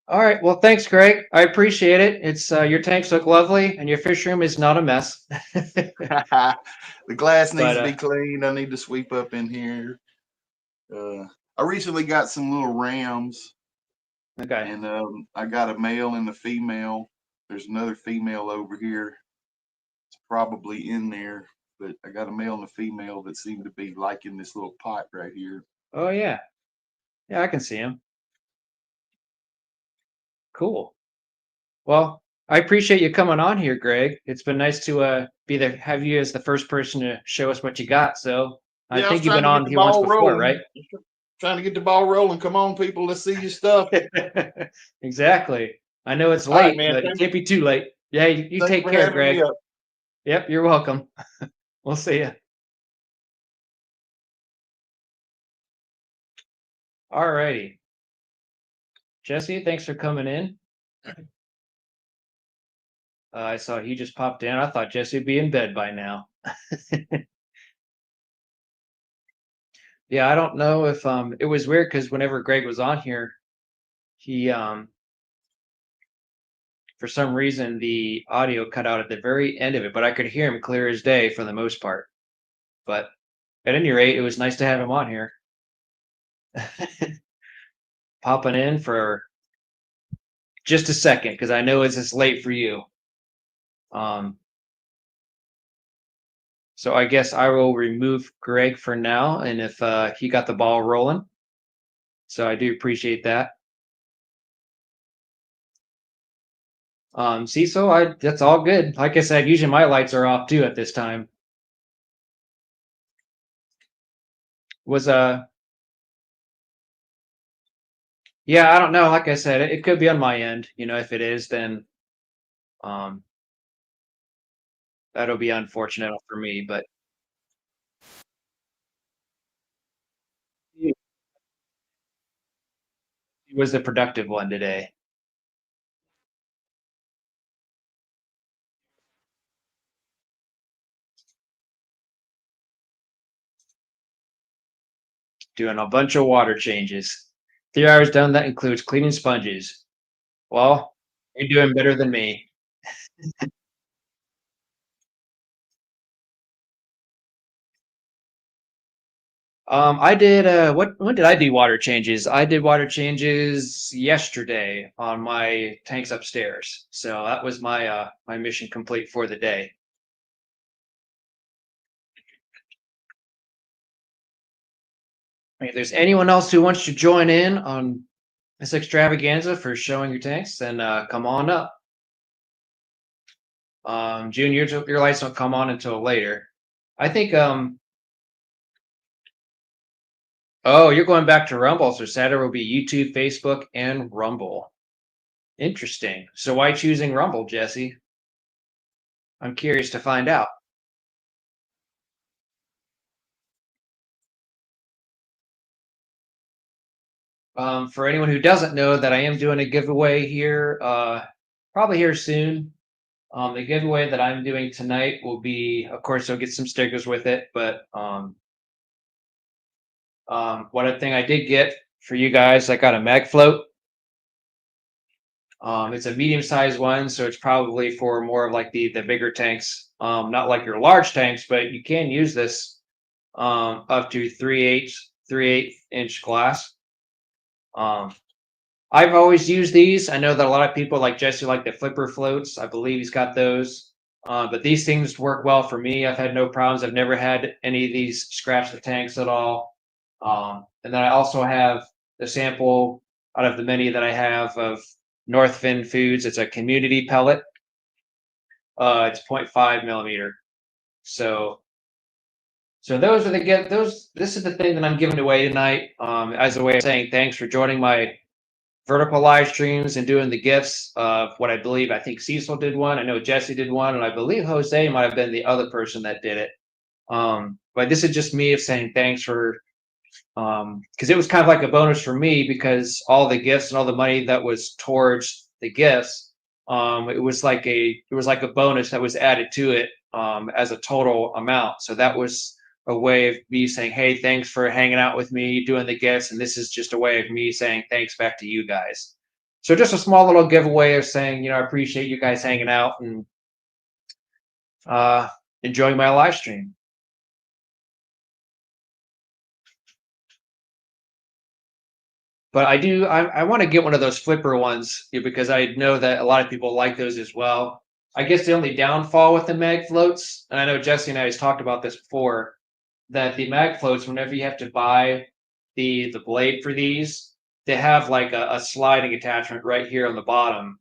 all right, well, thanks, Greg. I appreciate it. It's your tanks look lovely, and your fish room is not a mess. The glass needs But to be cleaned. I need to sweep up in here. I recently got some little rams, okay. and I got a male and a female. There's another female over here. It's probably in there, but I got a male and a female that seem to be liking this little pot right here. Oh yeah, yeah, I can see him. Cool. Well, I appreciate you coming on here, Greg. It's been nice to have you as the first person to show us what you got. So I Yeah, I was think you've trying been to get on the here once ball before, rolling. right? Trying to get the ball rolling. Come on, people. Let's see your stuff. Exactly. I know it's All right, late, man. but it can't be too late. Yeah, you Thanks take for care, having Greg. me up. Yep, you're welcome. We'll see you. All righty. Jesse, thanks for coming in. I saw he just popped in. I thought Jesse would be in bed by now. Yeah, I don't know if it was weird because whenever Greg was on here, he for some reason the audio cut out at the very end of it, but I could hear him clear as day for the most part. But at any rate, it was nice to have him on here. Popping in for just a second because I know it's just late for you. Um, so I guess I will remove Greg for now, and if he got the ball rolling, so I do appreciate that. Cecil, that's all good. Like I said, usually my lights are off too at this time. Was yeah, I don't know. Like I said, it could be on my end. You know, if it is, then um that'll be unfortunate for me. But he was the productive one today. doing a bunch of water changes. 3 hours done, that includes cleaning sponges. Well, you're doing better than me. I did when did I do water changes? I did water changes yesterday on my tanks upstairs. So that was my mission complete for the day. If there's anyone else who wants to join in on this extravaganza for showing your tanks, then come on up. June, your lights don't come on until later. I think oh, you're going back to Rumble, so Saturday will be YouTube, Facebook, and Rumble. Interesting. So why choosing Rumble, Jesse? I'm curious to find out. For anyone who doesn't know that I am doing a giveaway here, probably here soon. The giveaway that I'm doing tonight will be, of course, you'll get some stickers with it, but one thing I did get for you guys, I got a mag float. It's a medium-sized one, so it's probably for more of like the bigger tanks. Not like your large tanks, but you can use this up to 3/8 inch glass. I've always used these. I know that a lot of people like Jesse like the flipper floats. I believe he's got those. But these things work well for me. I've had no problems. I've never had any of these scratch the tanks at all. And then I also have the sample out of the many that I have of Northfin Foods. It's a community pellet. It's 0.5 millimeter. So those are this is the thing that I'm giving away tonight, as a way of saying thanks for joining my vertical live streams and doing the gifts of what I think Cecil did one. I know Jesse did one, and I believe Jose might have been the other person that did it. But this is just me of saying thanks for, because it was kind of like a bonus for me, because all the gifts and all the money that was towards the gifts, it was like a bonus that was added to it, as a total amount. So that was a way of me saying, hey, thanks for hanging out with me, doing the gifts. And this is just a way of me saying thanks back to you guys. So just a small little giveaway of saying, I appreciate you guys hanging out and enjoying my live stream. But I want to get one of those flipper ones, because I know that a lot of people like those as well. I guess the only downfall with the mag floats, and I know Jesse and I has talked about this before, that the mag floats, whenever you have to buy the blade for these, they have like a sliding attachment right here on the bottom.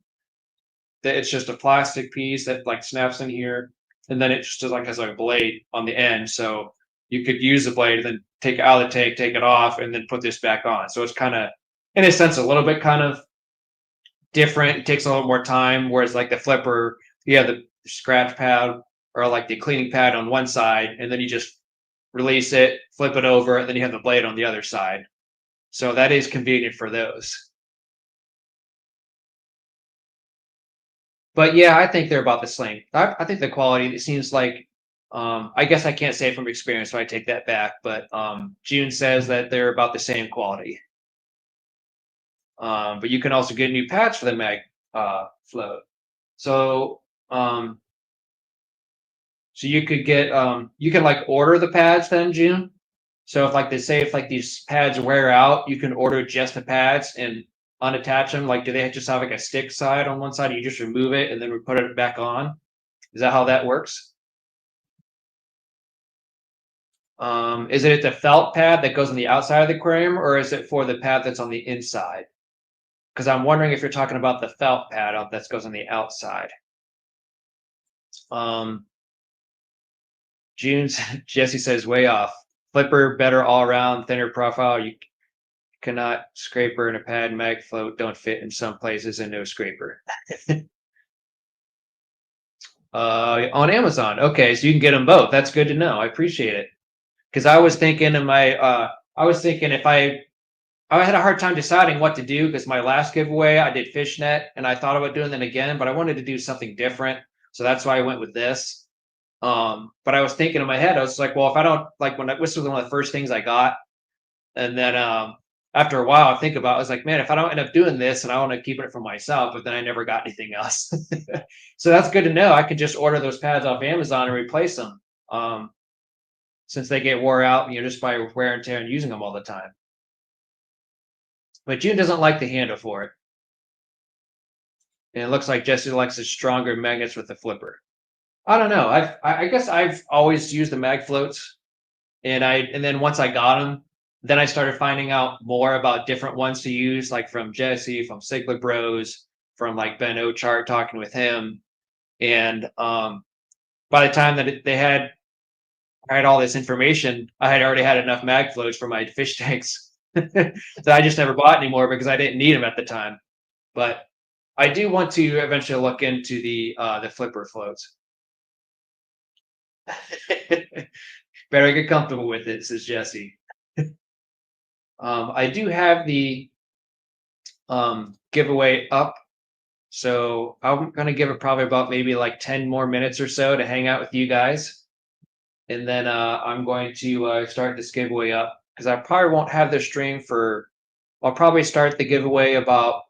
That it's just a plastic piece that like snaps in here, and then it just like has like a blade on the end. So you could use the blade and then take it out of the tank, take it off, and then put this back on. So it's kind of, in a sense, a little bit kind of different. It takes a little more time. Whereas like the flipper, you have the scratch pad or like the cleaning pad on one side, and then you just release it, flip it over, and then you have the blade on the other side. So that is convenient for those. But yeah, I think they're about the same. I think the quality, it seems like, I guess I can't say from experience, so I take that back. But June says that they're about the same quality. But you can also get new pads for the mag float. So so you could get you can like order the pads then, June. So if like they say if like these pads wear out, you can order just the pads and unattach them. Like, do they just have like a stick side on one side? You just remove it and then we put it back on. Is that how that works? Is it the felt pad that goes on the outside of the aquarium, or is it for the pad that's on the inside? Because I'm wondering if you're talking about the felt pad that goes on the outside. Jesse says way off. Flipper better all around, thinner profile. You cannot scraper in a pad. Mag float don't fit in some places, and no scraper. On Amazon. Okay, so you can get them both. That's good to know. I appreciate it. Because I was thinking if I had a hard time deciding what to do, because my last giveaway I did fishnet and I thought about doing that again, but I wanted to do something different. So that's why I went with this. But I was thinking in my head, I was like, well, if I don't like this was one of the first things I got. And then after a while, I think about it, I was like, man, if I don't end up doing this and I want to keep it for myself, but then I never got anything else. So that's good to know. I could just order those pads off Amazon and replace them. Since they get wore out, just by wear and tear and using them all the time. But June doesn't like the handle for it. And it looks like Jesse likes the stronger magnets with the flipper. I don't know. I guess I've always used the mag floats, and then once I got them, then I started finding out more about different ones to use, like from Jesse, from Cichlid Bros, from like Ben Ochart, talking with him. And by the time that I had all this information, I had already had enough mag floats for my fish tanks that I just never bought anymore because I didn't need them at the time. But I do want to eventually look into the flipper floats. Better get comfortable with it, says Jesse. I do have the giveaway up, so I'm gonna give it probably about maybe like 10 more minutes or so to hang out with you guys, and then I'm going to start this giveaway up because I probably won't have the stream for. I'll probably start the giveaway about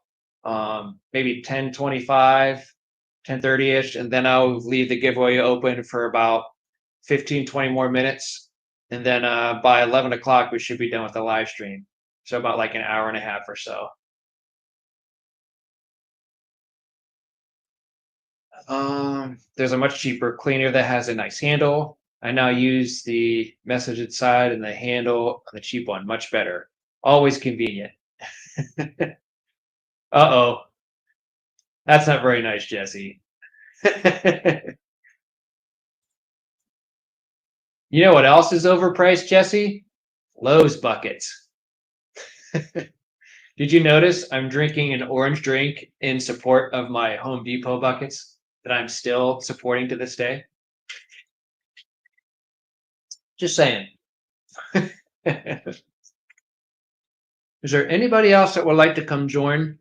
maybe 10:25, 10:30ish, and then I'll leave the giveaway open for about 15, 20 more minutes. And then by 11 o'clock, we should be done with the live stream. So about like an hour and a half or so. There's a much cheaper cleaner that has a nice handle. I now use the message inside and the handle on the cheap one, much better. Always convenient. Uh-oh. That's not very nice, Jesse. You know what else is overpriced, Jesse? Lowe's buckets. Did you notice I'm drinking an orange drink in support of my Home Depot buckets that I'm still supporting to this day? Just saying. Is there anybody else that would like to come join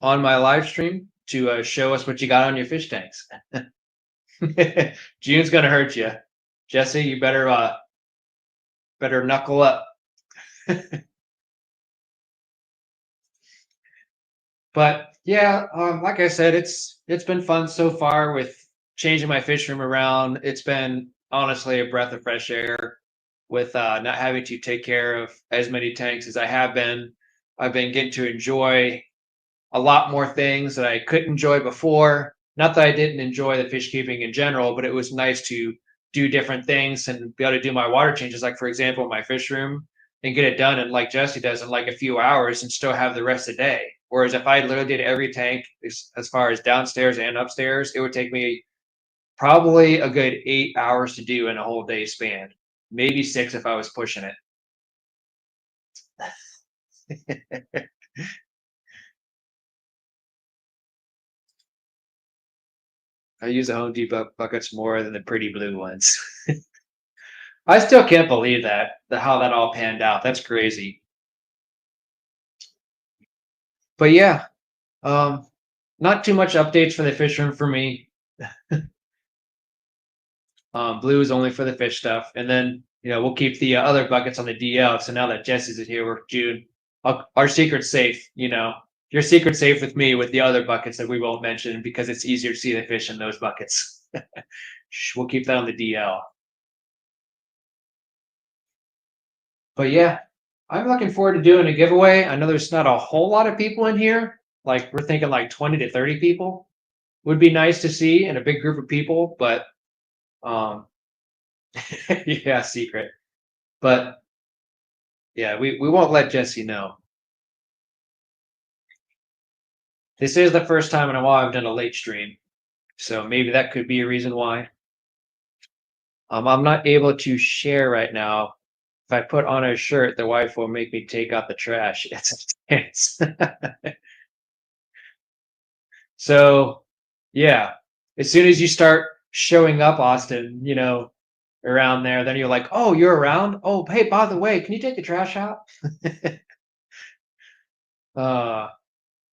on my live stream to show us what you got on your fish tanks? June's gonna hurt you, Jesse. You better knuckle up. But yeah, like I said, it's been fun so far with changing my fish room around. It's been honestly a breath of fresh air with not having to take care of as many tanks as I have been. I've been getting to enjoy a lot more things that I couldn't enjoy before. Not that I didn't enjoy the fish keeping in general, but it was nice to do different things and be able to do my water changes, like for example, my fish room, and get it done in like Jesse does in like a few hours and still have the rest of the day. Whereas if I literally did every tank as far as downstairs and upstairs, it would take me probably a good 8 hours to do in a whole day span, maybe 6 if I was pushing it. I use the Home Depot buckets more than the pretty blue ones. I still can't believe how that all panned out. That's crazy. But yeah, not too much updates for the fish room for me. Blue is only for the fish stuff, and then we'll keep the other buckets on the DL. So now that Jesse's here, we're June. Our secret's safe. Your secret's safe with me with the other buckets that we won't mention because it's easier to see the fish in those buckets. We'll keep that on the DL. But yeah, I'm looking forward to doing a giveaway. I know there's not a whole lot of people in here. Like we're thinking like 20 to 30 people would be nice to see in a big group of people, but yeah, secret. But yeah, we won't let Jesse know. This is the first time in a while I've done a late stream, so maybe that could be a reason why. I'm not able to share right now. If I put on a shirt, the wife will make me take out the trash. It's So yeah, as soon as you start showing up, Austin, around there, then you're like, oh, you're around? Oh, hey, by the way, can you take the trash out?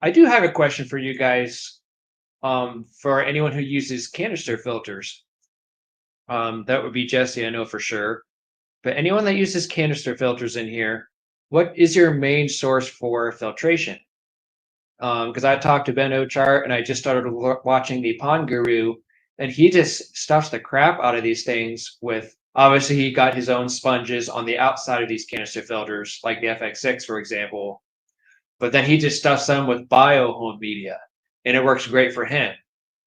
I do have a question for you guys. For anyone who uses canister filters, that would be Jesse, I know for sure. But anyone that uses canister filters in here, what is your main source for filtration? Because I talked to Ben Ochart and I just started watching the Pond Guru, and he just stuffs the crap out of these things with. Obviously, he got his own sponges on the outside of these canister filters, like the FX6, for example. But then he just stuffs them with bio-home media, and it works great for him.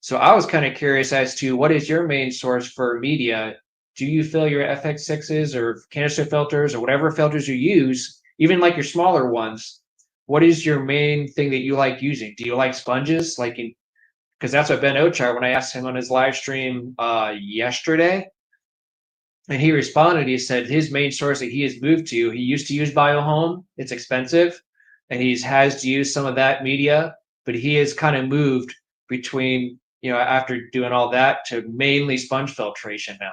So I was kind of curious as to what is your main source for media? Do you fill your FX6s or canister filters or whatever filters you use, even like your smaller ones? What is your main thing that you like using? Do you like sponges? Like, because that's what Ben Ochart, when I asked him on his live stream yesterday, and he responded, he said his main source that he has moved to, he used to use BioHome. It's expensive, and he has to use some of that media, but he has kind of moved between, after doing all that, to mainly sponge filtration now,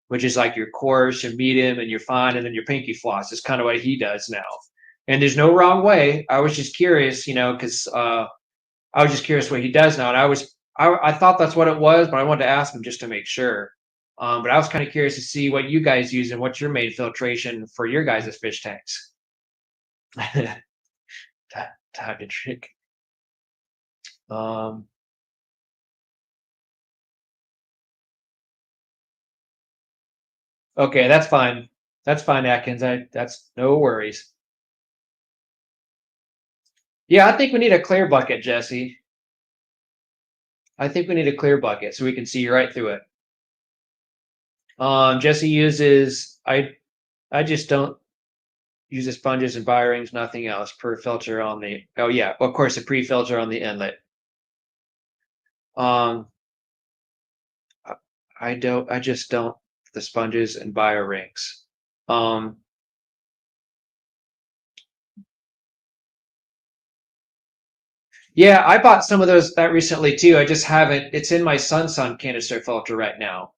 which is like your coarse, your medium, and your fine, and then your pinky floss is kind of what he does now. And there's no wrong way. I was just curious, because I was just curious what he does now, and I thought that's what it was, but I wanted to ask him just to make sure. But I was kind of curious to see what you guys use and what's your main filtration for your guys' fish tanks. Time to trick. Okay, that's fine. That's fine, Atkins. That's no worries. Yeah, I think we need a clear bucket, Jesse. I think we need a clear bucket so we can see right through it. Jesse uses I just don't use the sponges and bio rings, nothing else per filter on the. Oh yeah, of course a pre-filter on the inlet. I just don't the sponges and bio rings. Yeah, I bought some of those that recently too. I just haven't. It's in my Sun canister filter right now.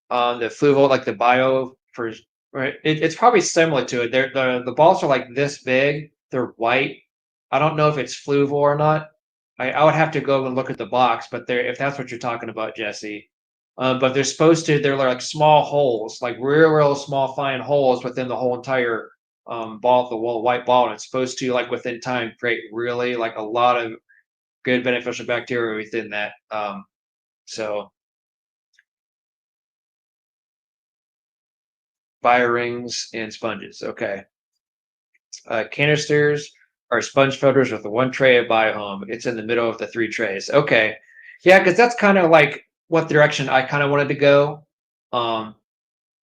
The Fluval, like the bio for right. It's probably similar to it. The balls are like this big. They're white. I don't know if it's Fluval or not. I would have to go and look at the box, but they're if that's what you're talking about, Jesse. But they're like small holes, like real small fine holes within the whole entire ball, the whole white ball, and it's supposed to like within time create really like a lot of good beneficial bacteria within that. So bio rings and sponges. Okay. Canisters are sponge filters with one tray of BioHome. It's in the middle of the 3 trays. Okay. Yeah, because that's kind of like what direction I kind of wanted to go.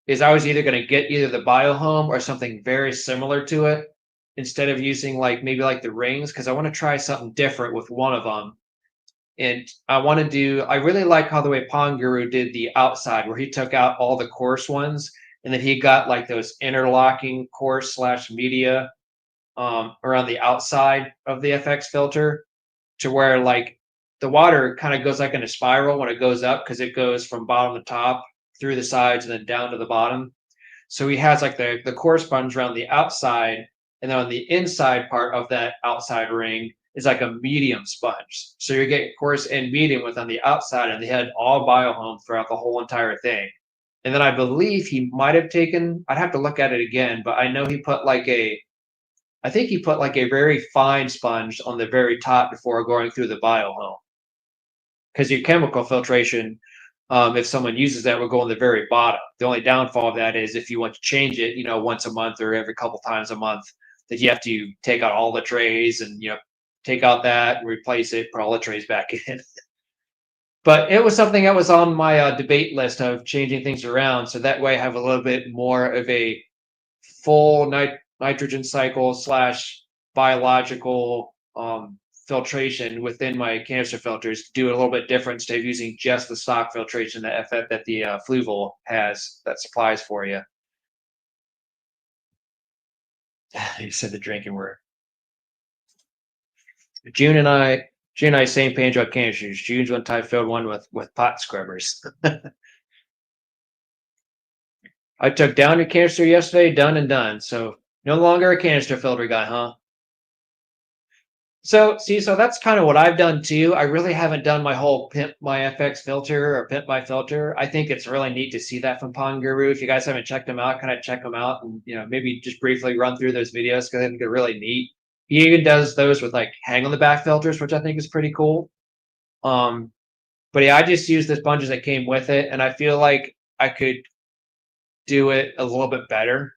Is I was either going to get either the BioHome or something very similar to it instead of using like maybe like the rings, because I want to try something different with one of them. And I really like how the way Pond Guru did the outside, where he took out all the coarse ones and then he got like those interlocking coarse slash media around the outside of the FX filter to where like the water kind of goes like in a spiral when it goes up because it goes from bottom to top through the sides and then down to the bottom. So he has like the core sponge around the outside, and then on the inside part of that outside ring is like a medium sponge. So you're getting coarse and medium with on the outside, and they had all BioHome throughout the whole entire thing. And then I believe he might have taken, I'd have to look at it again, but I know he put like I think he put like a very fine sponge on the very top before going through the BioHome. Because your chemical filtration, if someone uses that, will go on the very bottom. The only downfall of that is if you want to change it, once a month or every couple times a month, that you have to take out all the trays and take out that and replace it, put all the trays back in. But it was something that was on my debate list of changing things around, so that way I have a little bit more of a full nitrogen cycle slash biological filtration within my canister filters. Do it a little bit different instead of using just the stock filtration that the Fluval has that supplies for you. You said the drinking word. June and I, same page on canisters. June's one time filled one with pot scrubbers. I took down your canister yesterday, done and done. So no longer a canister filter guy, huh? So see, so that's kind of what I've done too. I really haven't done my whole pimp my FX filter or pimp my filter. I think it's really neat to see that from Pond Guru. If you guys haven't checked them out, kind of check them out and maybe just briefly run through those videos because I think they're really neat. He even does those with like hang on the back filters, which I think is pretty cool. Um, but yeah, I just used the sponges that came with it, and I feel like I could do it a little bit better.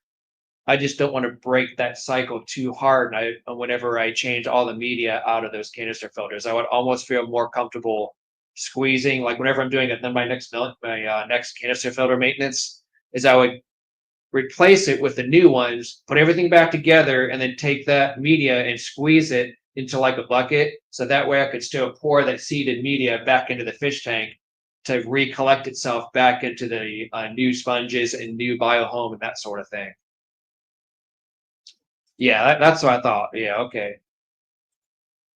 I just don't want to break that cycle too hard. And whenever I change all the media out of those canister filters, I would almost feel more comfortable squeezing. Like whenever I'm doing it, then my next canister filter maintenance is I would replace it with the new ones, put everything back together, and then take that media and squeeze it into like a bucket. So that way I could still pour that seeded media back into the fish tank to recollect itself back into the new sponges and new biohome and that sort of thing. Yeah, that's what I thought. Yeah, okay.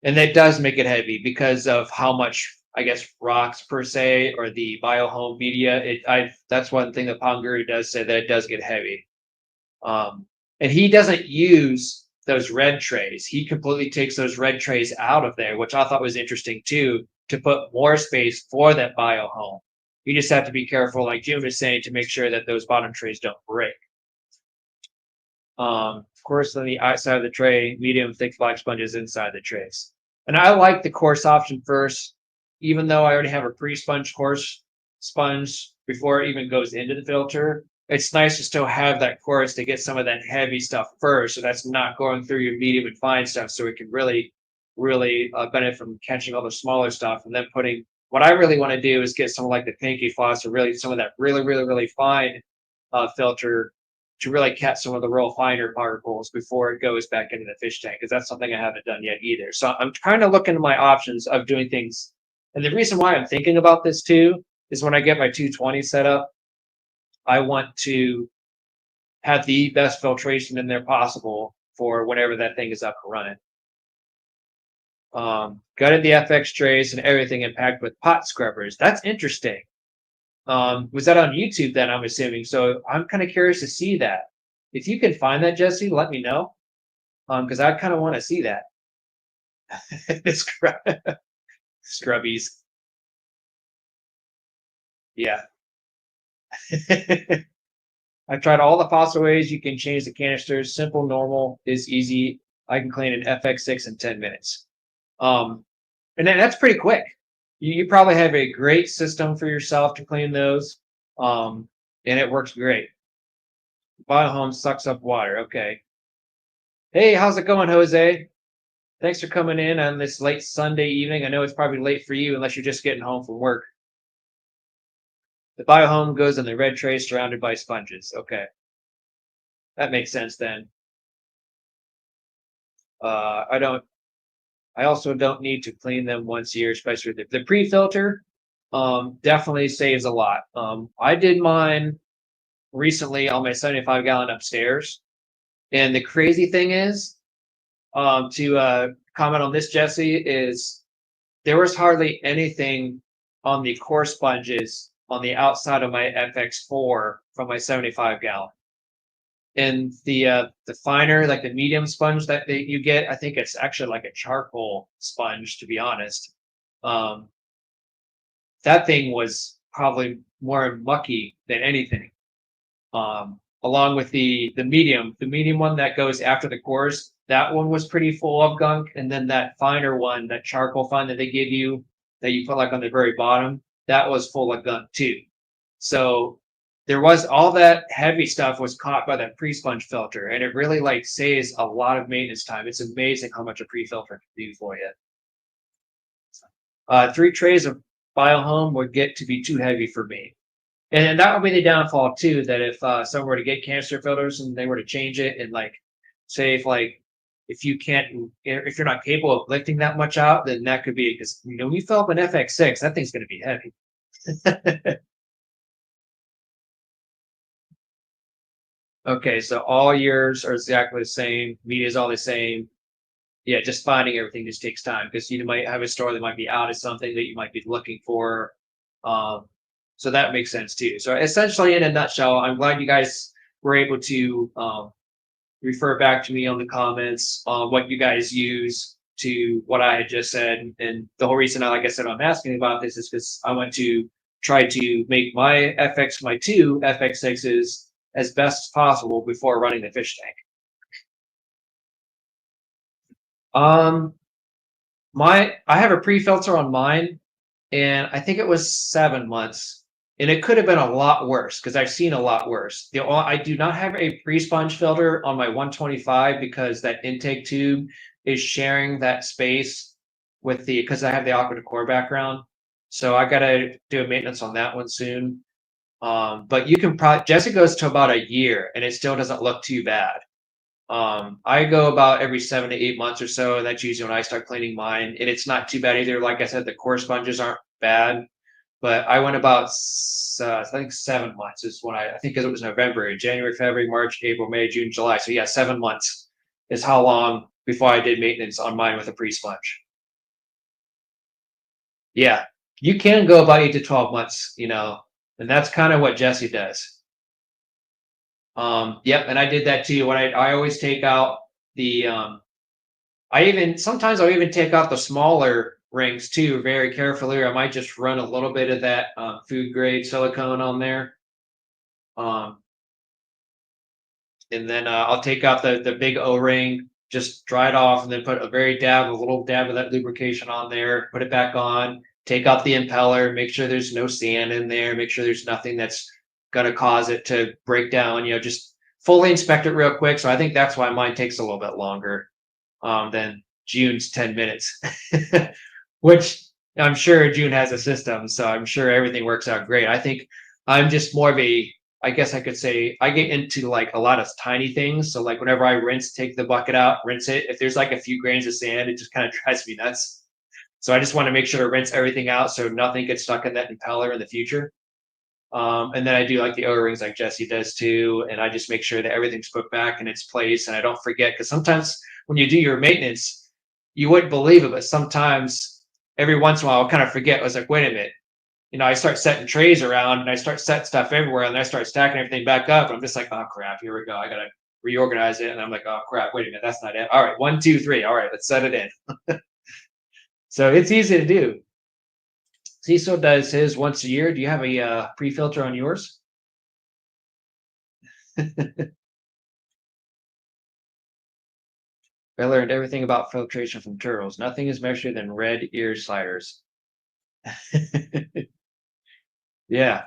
And that does make it heavy because of how much, I guess, rocks per se or the biohome media. That's one thing that Pond Guru does say that it does get heavy. And he doesn't use those red trays. He completely takes those red trays out of there, which I thought was interesting too, to put more space for that biohome. You just have to be careful, like Jim was saying, to make sure that those bottom trays don't break. Of course, on the outside of the tray, medium thick black sponges inside the trays. And I like the coarse option first, even though I already have a pre-sponge coarse sponge before it even goes into the filter. It's nice to still have that coarse to get some of that heavy stuff first, so that's not going through your medium and fine stuff, so it can really benefit from catching all the smaller stuff. And then putting what I really want to do is get some like the pinky floss or really some of that really fine filter to really catch some of the real finer particles before it goes back into the fish tank, because that's something I haven't done yet either. So I'm trying to look into my options of doing things. And the reason why I'm thinking about this too is when I get my 220 set up, I want to have the best filtration in there possible for whenever that thing is up and running. Gutted the FX trays and everything and packed with pot scrubbers. That's interesting. Was that on YouTube then, I'm assuming? So I'm kind of curious to see that. If you can find that, Jesse, let me know. Because I kind of want to see that. Scrubbies. Yeah. I've tried all the possible ways you can change the canisters. Simple, normal is easy. I can clean an FX6 in 10 minutes. And then that's pretty quick. You probably have a great system for yourself to clean those. And it works great. Biohome sucks up water. Okay. Hey, how's it going, Jose? Thanks for coming in on this late Sunday evening. I know it's probably late for you unless you're just getting home from work. The biohome goes in the red tray surrounded by sponges. Okay. That makes sense then. I also don't need to clean them once a year, especially the pre-filter. Definitely saves a lot. I did mine recently on my 75-gallon upstairs. And the crazy thing is, to comment on this, Jesse, is there was hardly anything on the core sponges on the outside of my FX4 from my 75-gallon. And the finer, like the medium sponge that you get, I think it's actually like a charcoal sponge, to be honest. That thing was probably more mucky than anything. Along with the medium one that goes after the course, that one was pretty full of gunk. And then that finer one, that charcoal fine that they give you, that you put like on the very bottom, that was full of gunk too. So there was all that heavy stuff was caught by that pre-sponge filter, and it really like saves a lot of maintenance time. It's amazing how much a pre-filter can do for you. 3 trays of biohome would get to be too heavy for me. And that would be the downfall too, that if someone were to get canister filters and they were to change it, and like say if you're not capable of lifting that much out, then that could be, because when you fill up an FX6, that thing's going to be heavy. Okay, so all yours are exactly the same. Media is all the same. Yeah, just finding everything just takes time, because you might have a store that might be out of something that you might be looking for. So that makes sense too. So essentially, in a nutshell, I'm glad you guys were able to refer back to me on the comments on what you guys use. to what I had just said. And the whole reason, like I said, I'm asking about this is because I want to try to make my my two FX6s as best as possible before running the fish tank. I have a pre-filter on mine, and I think it was 7 months, and it could have been a lot worse because I've seen a lot worse. I do not have a pre-sponge filter on my 125 because that intake tube is sharing that space with because I have the Aqua Decor background, so I got to do a maintenance on that one soon. But you can probably Jesse goes to about a year, and it still doesn't look too bad. I go about every 7 to 8 months or so, and that's usually when I start cleaning mine. And it's not too bad either. Like I said, the core sponges aren't bad, but I went about I think 7 months is when I think it was November, January, February, March, April, May, June, July. So yeah, 7 months is how long before I did maintenance on mine with a pre-sponge. Yeah, you can go about 8 to 12 months, and that's kind of what Jesse does. Yep, and I did that too. When I always take out the sometimes I'll even take out the smaller rings too, very carefully, or I might just run a little bit of that food grade silicone on there. And then I'll take out the big O-ring, just dry it off, and then put a little dab of that lubrication on there, put it back on, take out the impeller, make sure there's no sand in there, make sure there's nothing that's going to cause it to break down, just fully inspect it real quick. So I think that's why mine takes a little bit longer than June's 10 minutes, which I'm sure June has a system. So I'm sure everything works out great. I think I'm just more of I guess I could say I get into like a lot of tiny things. So like whenever I take the bucket out, rinse it, if there's like a few grains of sand, it just kind of drives me nuts. So I just want to make sure to rinse everything out so nothing gets stuck in that impeller in the future. And then I do like the O-rings like Jesse does too. And I just make sure that everything's put back in its place and I don't forget, because sometimes when you do your maintenance, you wouldn't believe it, but sometimes every once in a while I'll kind of forget. I was like, wait a minute. I start setting trays around and I start setting stuff everywhere and I start stacking everything back up. And I'm just like, oh crap, here we go. I got to reorganize it. And I'm like, oh crap, wait a minute, that's not it. All right, 1, 2, 3. All right, let's set it in. So it's easy to do. Cecil does his once a year. Do you have a pre-filter on yours? I learned everything about filtration from turtles. Nothing is measured than red ear sliders. Yeah,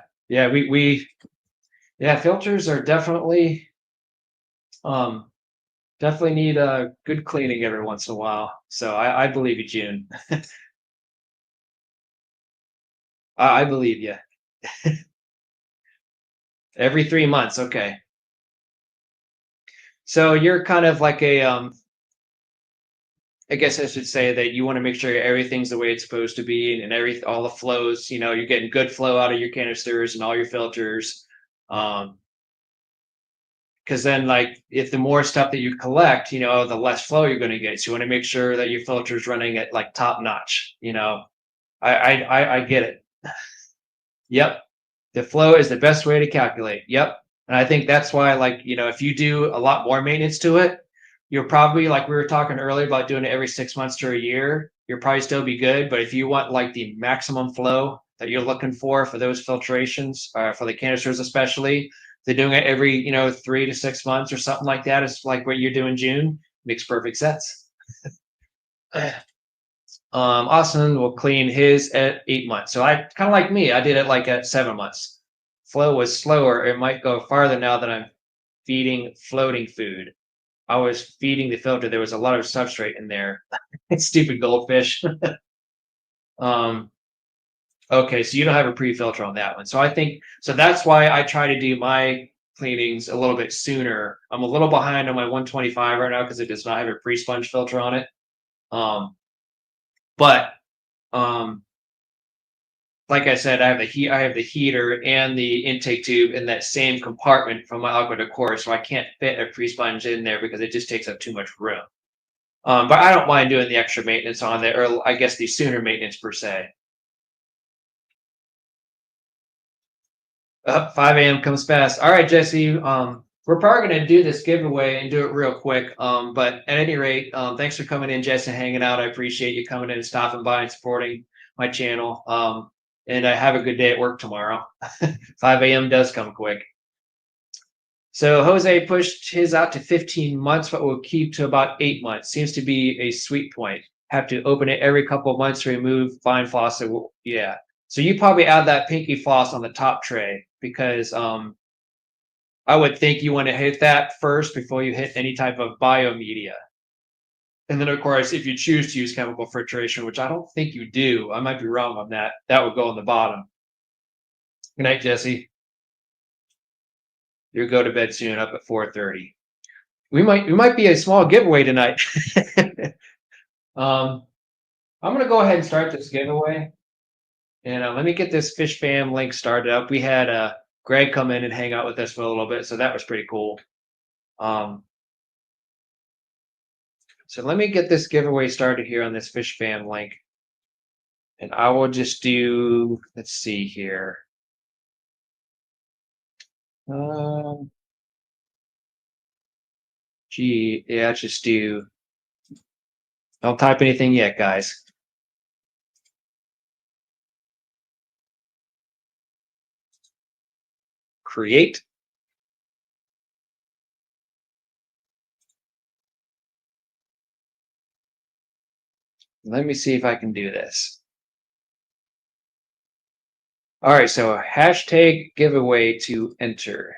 filters are definitely need a good cleaning every once in a while. So I believe you, June. I believe you. Every 3 months, okay. So you're kind of like I guess I should say that you want to make sure everything's the way it's supposed to be, and all the flows, you're getting good flow out of your canisters and all your filters. Because then, like, if the more stuff that you collect, the less flow you're going to get. So you want to make sure that your filter's running at like top notch. I get it. Yep, the flow is the best way to calculate. Yep, and I think that's why, like, if you do a lot more maintenance to it, you'll probably, like we were talking earlier about doing it every 6 months to a year, you'll probably still be good. But if you want like the maximum flow that you're looking for those filtrations, for the canisters especially, they're doing it every 3 to 6 months or something like that. It's like what you're doing, June, makes perfect sense. Austin will clean his at 8 months. So I kind of like me, I did it like at 7 months. Flow was slower. It might go farther now that I'm feeding floating food. I was feeding the filter. There was a lot of substrate in there. Stupid goldfish. Okay, so you don't have a pre-filter on that one. So I think that's why I try to do my cleanings a little bit sooner. I'm a little behind on my 125 right now because it does not have a pre-sponge filter on it. But like I said, I have the heater and the intake tube in that same compartment from my Aqua Decor, so I can't fit a pre-sponge in there because it just takes up too much room. But I don't mind doing the extra maintenance on there, or I guess the sooner maintenance per se. 5 a.m. comes fast. All right, Jesse. we're probably going to do this giveaway and do it real quick. But at any rate, thanks for coming in, Jess, and hanging out. I appreciate you coming in and stopping by and supporting my channel. And I have a good day at work tomorrow. 5 a.m. does come quick. So Jose pushed his out to 15 months, but will keep to about 8 months. Seems to be a sweet point. Have to open it every couple of months to remove fine floss. So yeah. So you probably add that pinky floss on the top tray because I would think you want to hit that first before you hit any type of biomedia. And then, of course, if you choose to use chemical filtration, which I don't think you do, I might be wrong on that, that would go on the bottom. Good night, Jesse. You'll go to bed soon, up at 4:30. We might be a small giveaway tonight. I'm going to go ahead and start this giveaway. And let me get this Fish Fam link started up. We had Greg come in and hang out with us for a little bit, so that was pretty cool. So let me get this giveaway started here on this Fish Fam link. And I will just do, let's see here. Gee, yeah, let's just do, don't type anything yet, guys. Create. Let me see if I can do this. All right, so hashtag giveaway to enter.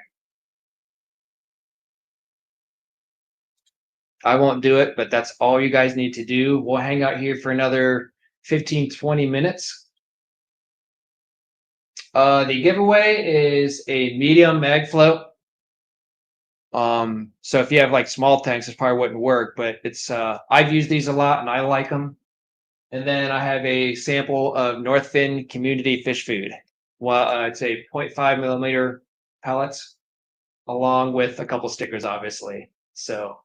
I won't do it, but that's all you guys need to do. We'll hang out here for another 15, 20 minutes. The giveaway is a medium mag float. So if you have like small tanks, it probably wouldn't work, but it's I've used these a lot and I like them. And then I have a sample of Northfin Community Fish Food. Well, it's a 0.5 millimeter pellets, along with a couple stickers, obviously. So,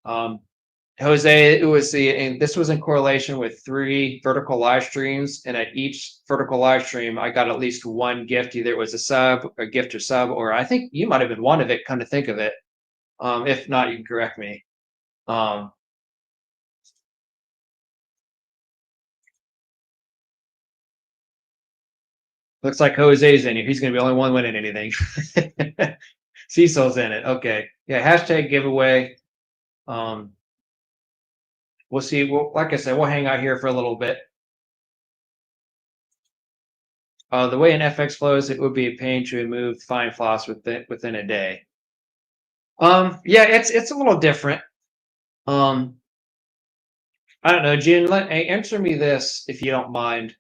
Jose, it was and this was in correlation with 3 vertical live streams, and at each vertical live stream, I got at least one gift. Either it was a sub, a gift or sub, or I think you might have been one of it. Come to think of it, if not, you can correct me. Looks like Jose's in here. He's going to be the only one winning anything. Cecil's in it. Okay. Yeah. Hashtag giveaway. We'll see. Well, like I said, we'll hang out here for a little bit. The way an FX flows, it would be a pain to remove fine floss within a day. Yeah, it's a little different. I don't know, June. Answer me this if you don't mind.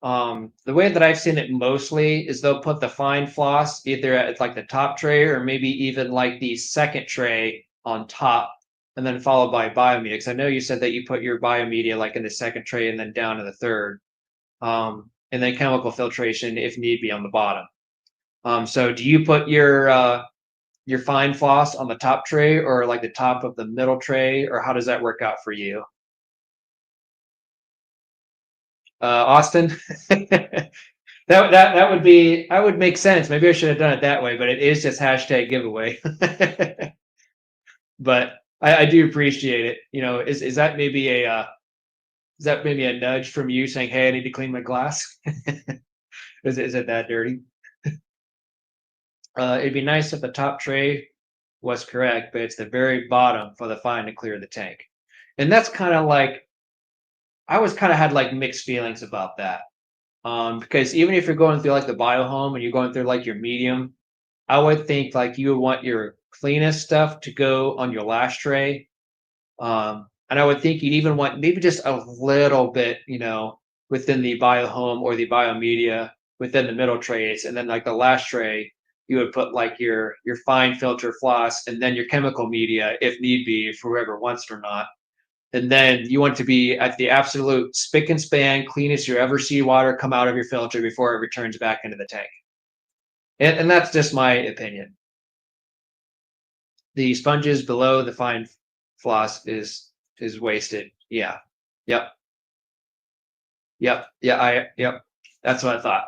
The way that I've seen it mostly is they'll put the fine floss either at like the top tray or maybe even like the second tray on top, and then followed by biomedia. Because I know you said that you put your biomedia like in the second tray and then down in the third, and then chemical filtration if need be on the bottom. So do you put your fine floss on the top tray or like the top of the middle tray, or how does that work out for you? Austin. that would be, I would make sense. Maybe I should have done it that way, but it is just hashtag giveaway. But I do appreciate it. You know, is that maybe a nudge from you saying, "Hey, I need to clean my glass"? Is it that dirty? It'd be nice if the top tray was correct, but it's the very bottom for the fine to clear the tank. And that's kind of like, I always kind of had like mixed feelings about that. Because even if you're going through like the biohome and you're going through like your medium, I would think like you would want your cleanest stuff to go on your last tray. And I would think you'd even want maybe just a little bit, you know, within the biohome or the biomedia within the middle trays. And then like the last tray, you would put like your fine filter floss and then your chemical media if need be for whoever wants it or not. And then you want to be at the absolute spick and span cleanest you ever see water come out of your filter before it returns back into the tank. And that's just my opinion. The sponges below the fine floss is wasted. Yeah. Yep. Yep. Yeah. Yep. That's what I thought.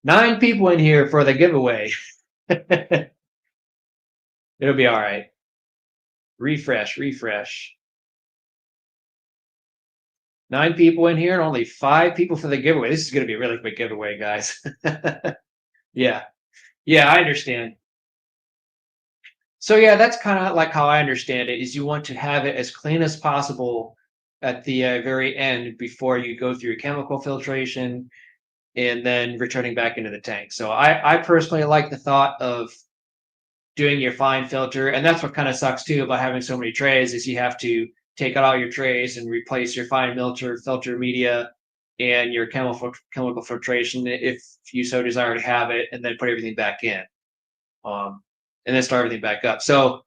9 people in here for the giveaway. It'll be all right. Refresh, refresh. 9 people in here and only 5 people for the giveaway. This is going to be a really quick giveaway, guys. Yeah. Yeah, I understand. So yeah, that's kind of like how I understand it is you want to have it as clean as possible at the very end before you go through chemical filtration and then returning back into the tank. So I personally like the thought of doing your fine filter, and that's what kind of sucks too about having so many trays is you have to take out all your trays and replace your fine filter media and your chemical filtration if you so desire to have it, and then put everything back in, and then start everything back up. So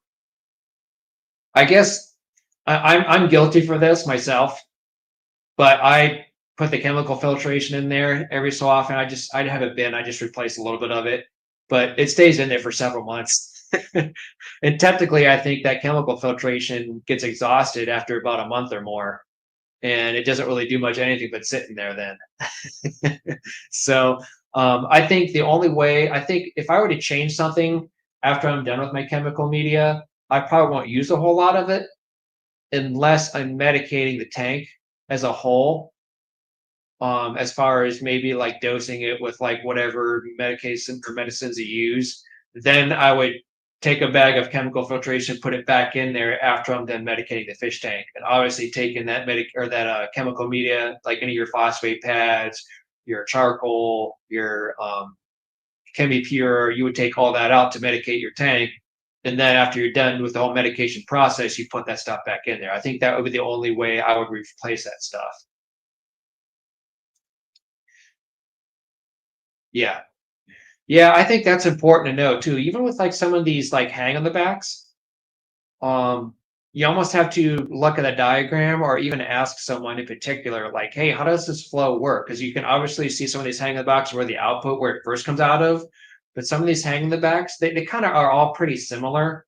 I guess I'm guilty for this myself, but I put the chemical filtration in there every so often. I'd have it bin. I just replace a little bit of it, but it stays in there for several months. And technically, I think that chemical filtration gets exhausted after about a month or more, and it doesn't really do much anything but sitting there then. So I think the only way, I think if I were to change something after I'm done with my chemical media, I probably won't use a whole lot of it unless I'm medicating the tank as a whole. As far as maybe like dosing it with like whatever medication or medicines you use, then I would take a bag of chemical filtration, put it back in there after I'm done medicating the fish tank, and obviously taking that chemical media, like any of your phosphate pads, your charcoal, your ChemiPure, you would take all that out to medicate your tank, and then after you're done with the whole medication process, you put that stuff back in there. I think that would be the only way I would replace that stuff. Yeah. Yeah, I think that's important to know too. Even with like some of these like hang on the backs, um, you almost have to look at a diagram or even ask someone in particular, like, hey, how does this flow work? Because you can obviously see some of these hang on the backs where the output where it first comes out of, but some of these hang on the backs, they kind of are all pretty similar.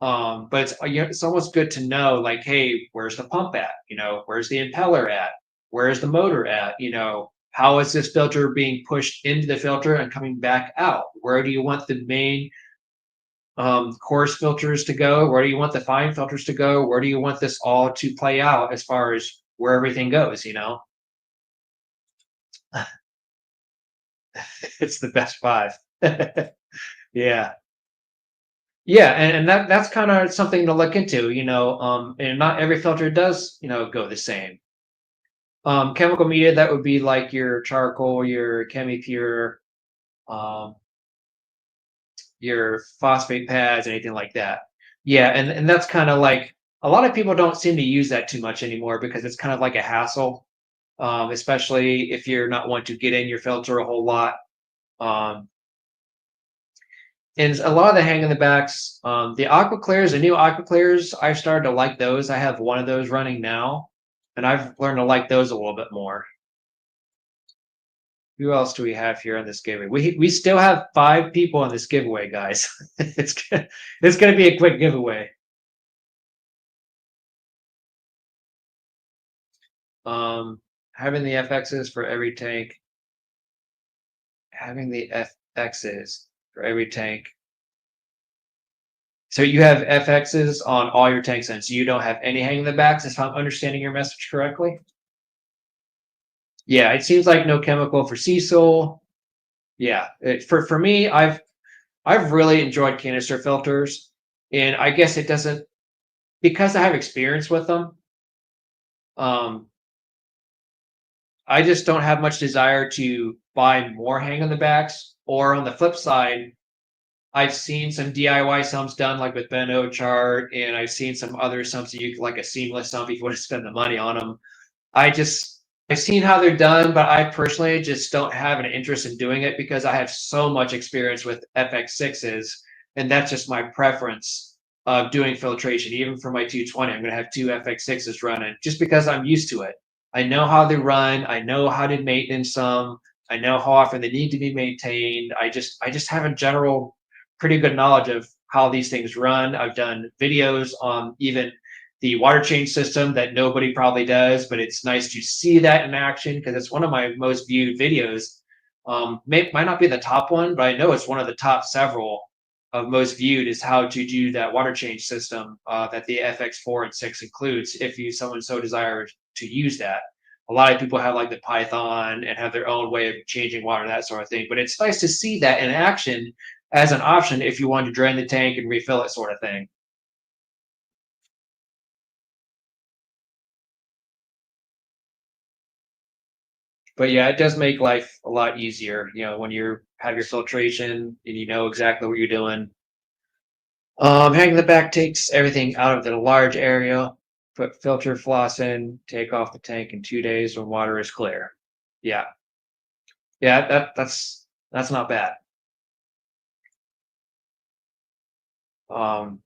But it's almost good to know, like, hey, where's the pump at? Where's the impeller at? Where's the motor at? How is this filter being pushed into the filter and coming back out? Where do you want the main coarse filters to go? Where do you want the fine filters to go? Where do you want this all to play out as far as where everything goes? It's the best 5. Yeah. Yeah, and that's kind of something to look into, and not every filter does, go the same. Chemical media, that would be like your charcoal, your ChemiPure, um, your phosphate pads, anything like that. Yeah, and that's kind of like a lot of people don't seem to use that too much anymore because it's kind of like a hassle, especially if you're not wanting to get in your filter a whole lot. Um, and a lot of the hang in the backs, the aqua clears, the new aqua clears, I've started to like those. I have one of those running now, and I've learned to like those a little bit more. Who else do we have here on this giveaway? We still have 5 people on this giveaway, guys. It's gonna be a quick giveaway. Having the FXs for every tank. Having the FXs for every tank. So you have FXs on all your tanks, and so you don't have any hang in the backs, if I'm understanding your message correctly. Yeah, it seems like no chemical for Cecil. Yeah, for me, I've really enjoyed canister filters, and I guess it doesn't, because I have experience with them. I just don't have much desire to buy more hang on the backs. Or on the flip side, I've seen some DIY sumps done like with Ben Ochart, and I've seen some other sumps that you like a seamless sump if you want to spend the money on them. I've seen how they're done, but I personally just don't have an interest in doing it because I have so much experience with FX6s, and that's just my preference of doing filtration. Even for my 220, I'm going to have 2 FX6s running just because I'm used to it. I know how they run. I know how to maintenance them. I know how often they need to be maintained. I just have a general pretty good knowledge of how these things run. I've done videos on even the water change system that nobody probably does, but it's nice to see that in action because it's one of my most viewed videos. Might not be the top one, but I know it's one of the top several of most viewed is how to do that water change system that the FX4 and 6 includes if you someone so desires to use that. A lot of people have like the Python and have their own way of changing water, that sort of thing. But it's nice to see that in action as an option if you want to drain the tank and refill it, sort of thing. But yeah, it does make life a lot easier, when you have your filtration and you know exactly what you're doing. Hanging the back takes everything out of the large area. Put filter floss in, take off the tank in 2 days when water is clear. Yeah, yeah, that's not bad. Um,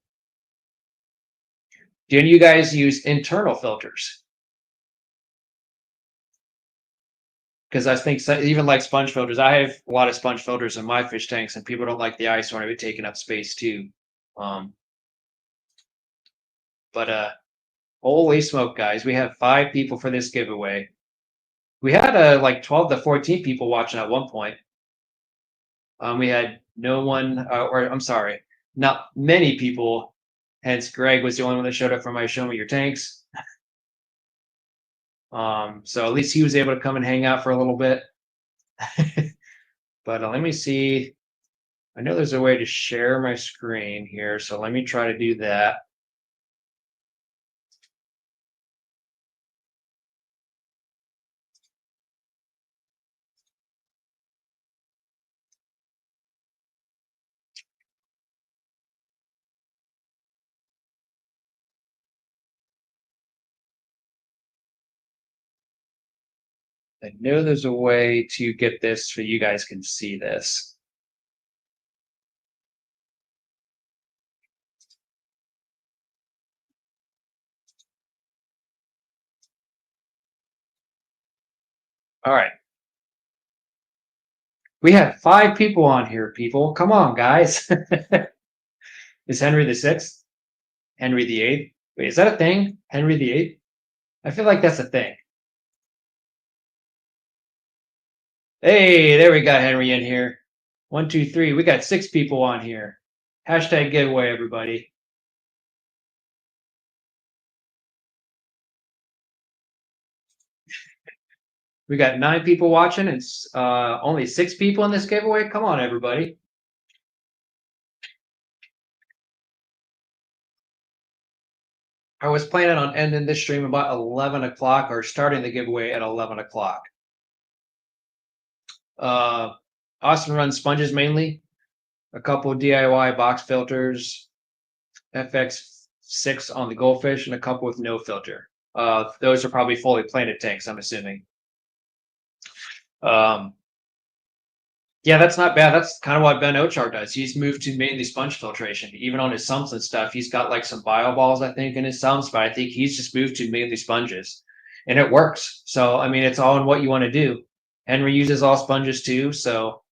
do any of you guys use internal filters? Because I think even like sponge filters, I have a lot of sponge filters in my fish tanks, and people don't like the ice or it taking up space too. Um, but holy smoke, guys, we have 5 people for this giveaway. We had like 12 to 14 people watching at one point. We had no one, or I'm sorry, not many people. Hence, Greg was the only one that showed up for my show me your tanks. So at least he was able to come and hang out for a little bit. But let me see. I know there's a way to share my screen here, so let me try to do that. I know there's a way to get this so you guys can see this. All right. We have 5 people on here, people. Come on, guys. Is Henry the Sixth? Henry the Eighth? Wait, is that a thing? Henry the Eighth? I feel like that's a thing. Hey, there we got Henry in here. 1, 2, 3. We got 6 people on here. Hashtag giveaway, everybody. We got 9 people watching. It's only 6 people in this giveaway. Come on, everybody. I was planning on ending this stream about 11 o'clock or starting the giveaway at 11 o'clock. Austin runs sponges mainly, a couple of DIY box filters, FX6 on the goldfish, and a couple with no filter. Those are probably fully planted tanks, I'm assuming. Yeah, that's not bad. That's kind of what Ben Ochar does. He's moved to mainly sponge filtration. Even on his sumps and stuff, he's got like some bio balls, I think, in his sumps, but I think he's just moved to mainly sponges. And it works. So, I mean, it's all in what you want to do. Henry uses all sponges too. So,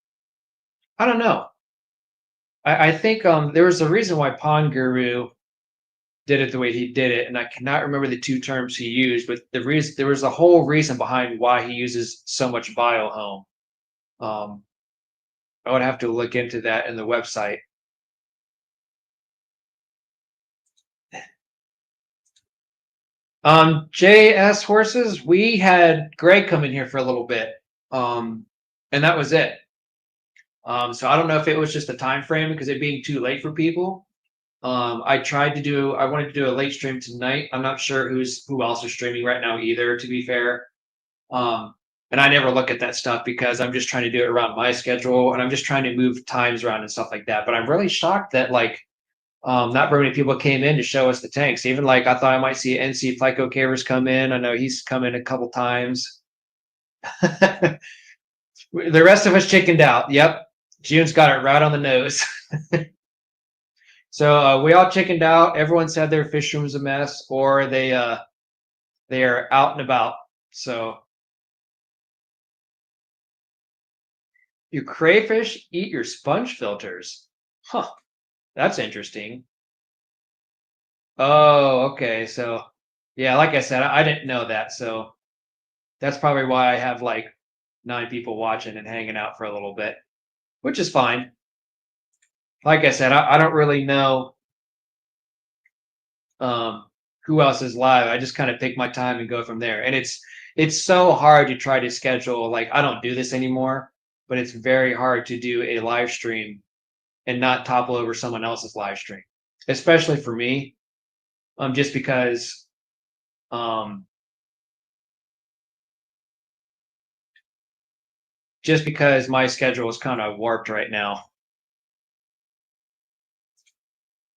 I don't know. I think there was a reason why Pond Guru did it the way he did it, and I cannot remember the 2 terms he used, but there was a whole reason behind why he uses so much biohome. I would have to look into that in the website. JS Horses, we had Greg come in here for a little bit, and that was it. So I don't know if it was just a time frame because it being too late for people. I wanted to do a late stream tonight. I'm not sure who else is streaming right now either, to be fair. And I never look at that stuff because I'm just trying to do it around my schedule and I'm just trying to move times around and stuff like that. But I'm really shocked that not very many people came in to show us the tanks. Even I thought I might see NC Flyco Cavers come in. I know he's come in a couple times. The rest of us chickened out. Yep. June's got it right on the nose. So we all chickened out. Everyone said their fish room was a mess, or they are out and about. So you crayfish eat your sponge filters? Huh. That's interesting. Oh, okay. So yeah, like I said, I didn't know that. So that's probably why I have 9 people watching and hanging out for a little bit, which is fine. like I said, I don't really know who else is live. I just kind of pick my time and go from there. And it's so hard to try to schedule. Like I don't do this anymore, but it's very hard to do a live stream and not topple over someone else's live stream, especially for me. Just because um my schedule is kind of warped right now.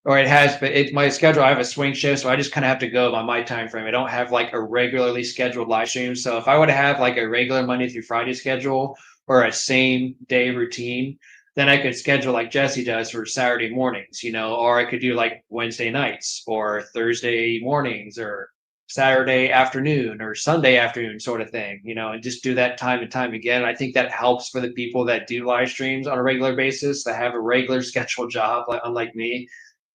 Or it has, but it's my schedule. I have a swing shift, so I just kind of have to go by my time frame. I don't have like a regularly scheduled live stream. So if I would have like a regular Monday through Friday schedule or a same day routine, then I could schedule like Jesse does for Saturday mornings, or I could do like Wednesday nights or Thursday mornings or Saturday afternoon or Sunday afternoon sort of thing, and just do that time and time again. I think that helps for the people that do live streams on a regular basis that have a regular scheduled job, like unlike me,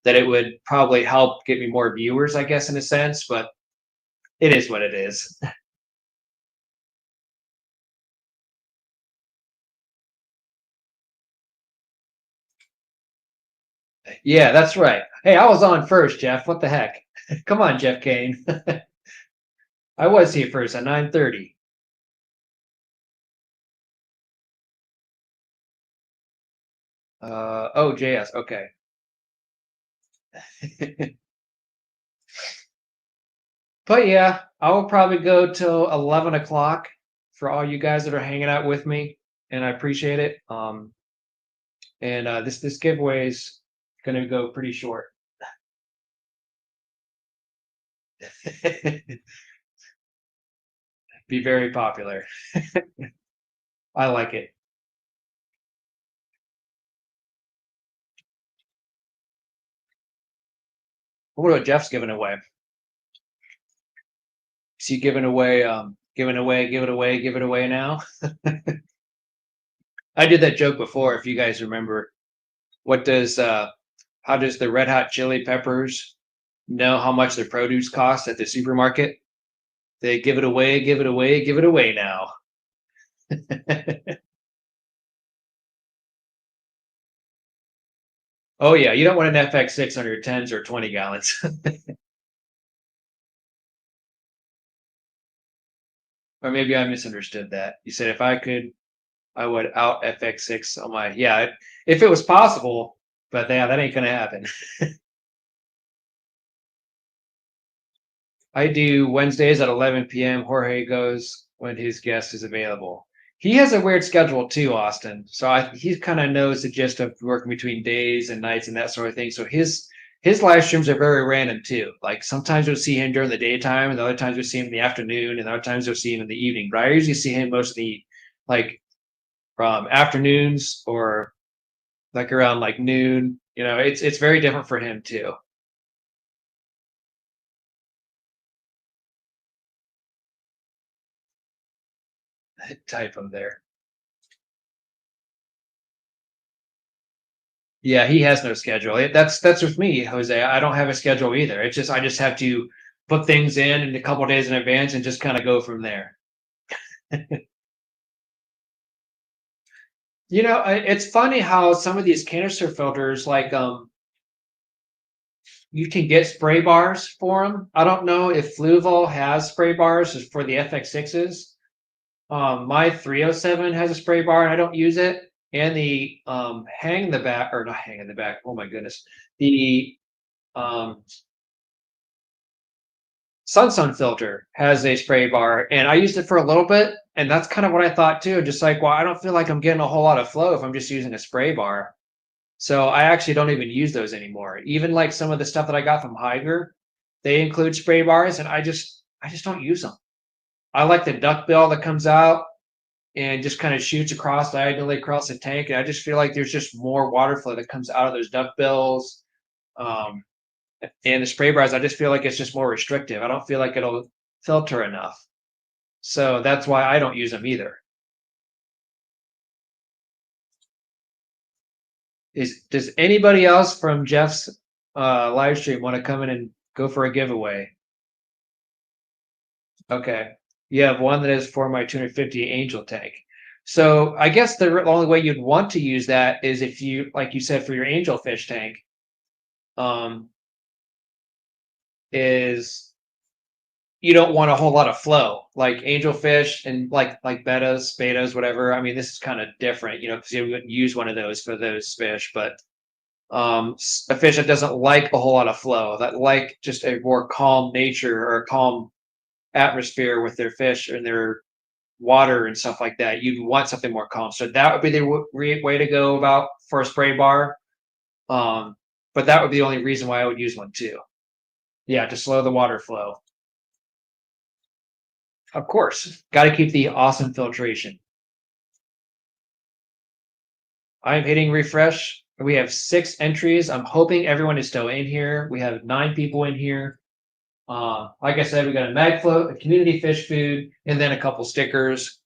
that it would probably help get me more viewers, I guess, in a sense, but it is what it is. Yeah, that's right. Hey, I was on first, Jeff. What the heck? Come on, Jeff Kane. I was here first at 9:30. Oh, JS. Okay. But yeah, I will probably go till 11 o'clock for all you guys that are hanging out with me, and I appreciate it. And this giveaway is gonna go pretty short. Be very popular. I like it. What about Jeff's giving away? Is he giving away, give it away now? I did that joke before, if you guys remember. What does how does the Red Hot Chili Peppers know how much their produce costs at the supermarket? They give it away, give it away, give it away now. Oh yeah, you don't want an FX6 on your 10s or 20 gallons. Or maybe I misunderstood that. You said if I could, I would out FX6 on my, yeah, if it was possible, but yeah, that ain't gonna happen. I do Wednesdays at 11 p.m. Jorge goes when his guest is available. He has a weird schedule too, Austin. So he kind of knows the gist of working between days and nights and that sort of thing. So his live streams are very random too. Like sometimes you'll see him during the daytime, and other times you'll see him in the afternoon, and other times you'll see him in the evening. But I usually see him mostly like from afternoons or like around like noon. It's very different for him too. Type him there. Yeah, he has no schedule. That's with me, Jose. I don't have a schedule either. It's just I just have to put things in a couple days in advance and just kind of go from there. It's funny how some of these canister filters, like you can get spray bars for them. I don't know if Fluval has spray bars for the FX6s. My 307 has a spray bar and I don't use it. And the hang in the back, or not hang in the back. Oh my goodness, the um Sun filter has a spray bar, and I used it for a little bit, and that's kind of what I thought too. Just like, well, I don't feel like I'm getting a whole lot of flow if I'm just using a spray bar. So I actually don't even use those anymore. Even like some of the stuff that I got from Higer, they include spray bars, and I just don't use them. I like the duck bill that comes out and just kind of shoots across diagonally across the tank, and I just feel like there's just more water flow that comes out of those duck bills. Um, and the spray bars, I just feel like it's just more restrictive. I don't feel like it'll filter enough. So that's why I don't use them either. Does anybody else from Jeff's live stream want to come in and go for a giveaway? Okay. You have one that is for my 250 Angel tank. So I guess the only way you'd want to use that is if you, like you said, for your angelfish tank, um, is you don't want a whole lot of flow, like angelfish and like betas, whatever. I mean, this is kind of different, because you wouldn't use one of those for those fish, but a fish that doesn't like a whole lot of flow, that like just a more calm nature or a calm atmosphere with their fish and their water and stuff like that, you'd want something more calm. So that would be the way to go about for a spray bar. But that would be the only reason why I would use one too. Yeah, to slow the water flow. Of course, got to keep the awesome filtration. I'm hitting refresh. We have 6 entries. I'm hoping everyone is still in here. We have 9 people in here. Like I said, we got a mag float, a community fish food, and then a couple stickers.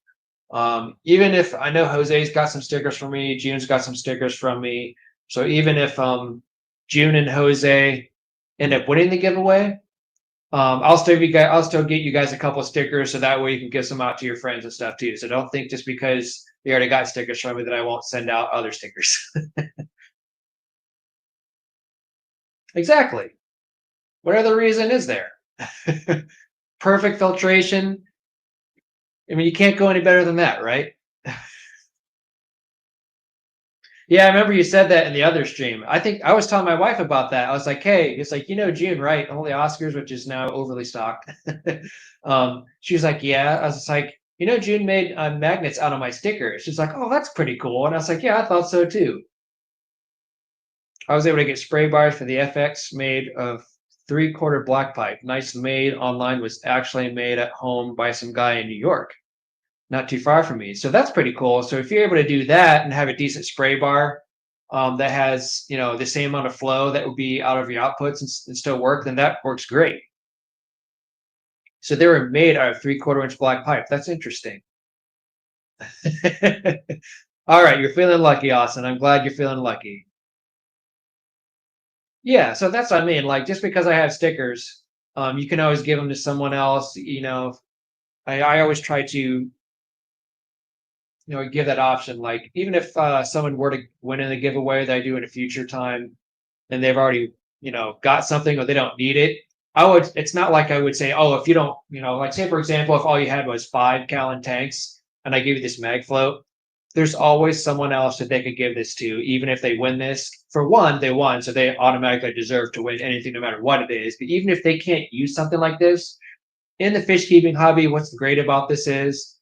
Even if I know Jose's got some stickers from me, June's got some stickers from me. So even if June and Jose end up winning the giveaway, I'll still get you guys a couple of stickers so that way you can give some out to your friends and stuff too. So don't think just because you already got stickers from me that I won't send out other stickers. Exactly. What other reason is there? Perfect filtration. I mean, you can't go any better than that, right? Yeah, I remember you said that in the other stream. I think I was telling my wife about that. I was like, hey, it's like, June, right? Only Oscars, which is now overly stocked. She was like, yeah. I was just like, June made magnets out of my stickers. She's like, oh, that's pretty cool. And I was like, yeah, I thought so too. I was able to get spray bars for the FX made of 3/4 black pipe. Nice made online, was actually made at home by some guy in New York, not too far from me. So that's pretty cool. So if you're able to do that and have a decent spray bar that has, the same amount of flow that would be out of your outputs and still work, then that works great. So they were made out of 3/4 inch black pipe. That's interesting. All right, you're feeling lucky, Austin. I'm glad you're feeling lucky. Yeah, so that's what I mean. Like, just because I have stickers, you can always give them to someone else. I always try to give that option. Like, even if someone were to win in a giveaway that I do in a future time, and they've already got something or they don't need it, it's not like I would say, oh, if you don't, like, say for example, if all you had was 5 gallon tanks and I give you this mag float, there's always someone else that they could give this to, even if they win this. For one, they won, so they automatically deserve to win anything, no matter what it is. But even if they can't use something like this in the fish keeping hobby, what's great about this is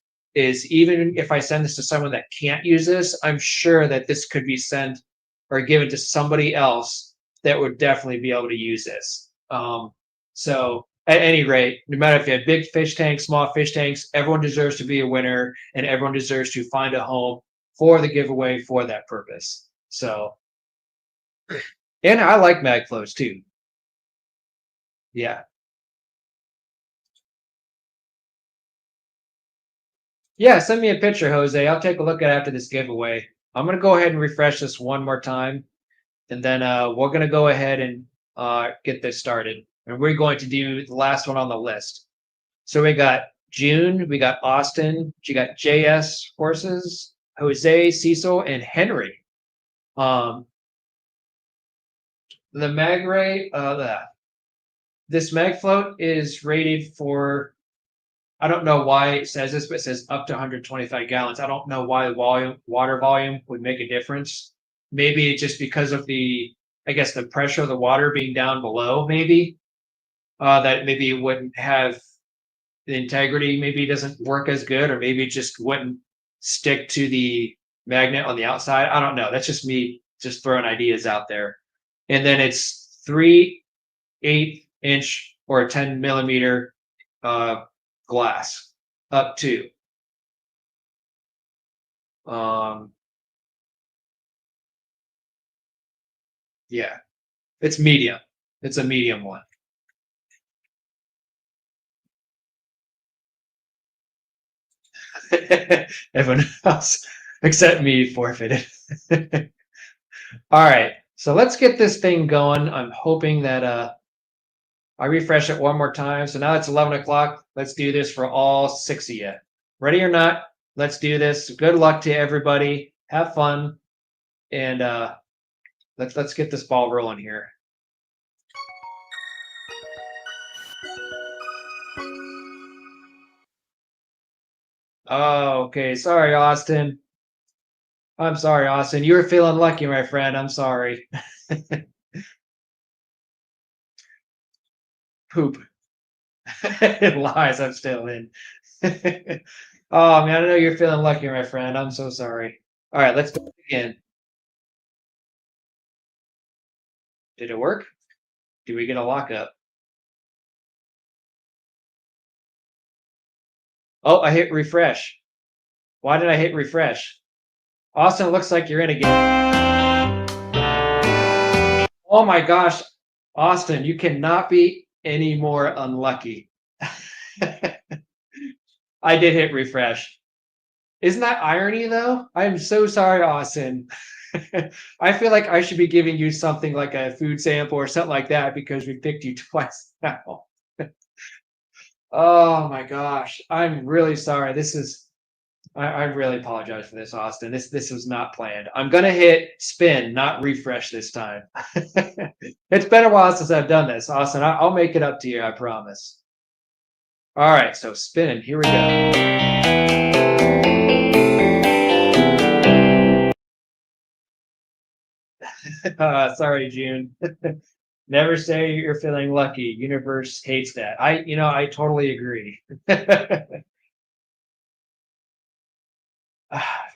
even if I send this to someone that can't use this, I'm sure that this could be sent or given to somebody else that would definitely be able to use this. So at any rate, no matter if you have big fish tanks, small fish tanks, everyone deserves to be a winner and everyone deserves to find a home for the giveaway for that purpose. So, and I like mag flows too. Yeah. Yeah, send me a picture, Jose. I'll take a look at it after this giveaway. I'm going to go ahead and refresh this one more time. And then we're going to go ahead and get this started. And we're going to do the last one on the list. So we got June, we got Austin, we got JS Horses, Jose, Cecil, and Henry. The mag rate, this mag float is rated for, I don't know why it says this, but it says up to 125 gallons. I don't know why water volume would make a difference. Maybe just because of I guess the pressure of the water being down below, maybe that maybe it wouldn't have the integrity, maybe it doesn't work as good, or maybe it just wouldn't stick to the magnet on the outside. I don't know. That's just me just throwing ideas out there. And then it's 3/8 inch or 10 millimeter glass up to. Yeah, it's medium. It's a medium one. Everyone else except me forfeited. All right, so let's get this thing going. I'm hoping that I refresh it one more time. So now it's 11 o'clock. Let's do this for all 6 of you. Ready or not? Let's do this. Good luck to everybody. Have fun. And let's get this ball rolling here. Oh, okay. Sorry, Austin. I'm sorry, Austin. You were feeling lucky, my friend. I'm sorry. Poop. Lies. I'm still in. Oh man, I know you're feeling lucky, my friend. I'm so sorry. All right, let's go again. Did it work? Did we get a lockup? Oh, I hit refresh. Why did I hit refresh? Austin, it looks like you're in again. Oh my gosh, Austin, you cannot be any more unlucky. I did hit refresh. Isn't that irony though? I'm so sorry, Austin. I feel like I should be giving you something like a food sample or something like that because we picked you twice now. Oh my gosh. I'm really sorry. I really apologize for this, Austin. This was not planned. I'm gonna hit spin, not refresh this time. It's been a while since I've done this, Austin. I'll make it up to you, I promise. All right, so spin. Here we go. Sorry, June. Never say you're feeling lucky. Universe hates that. I totally agree.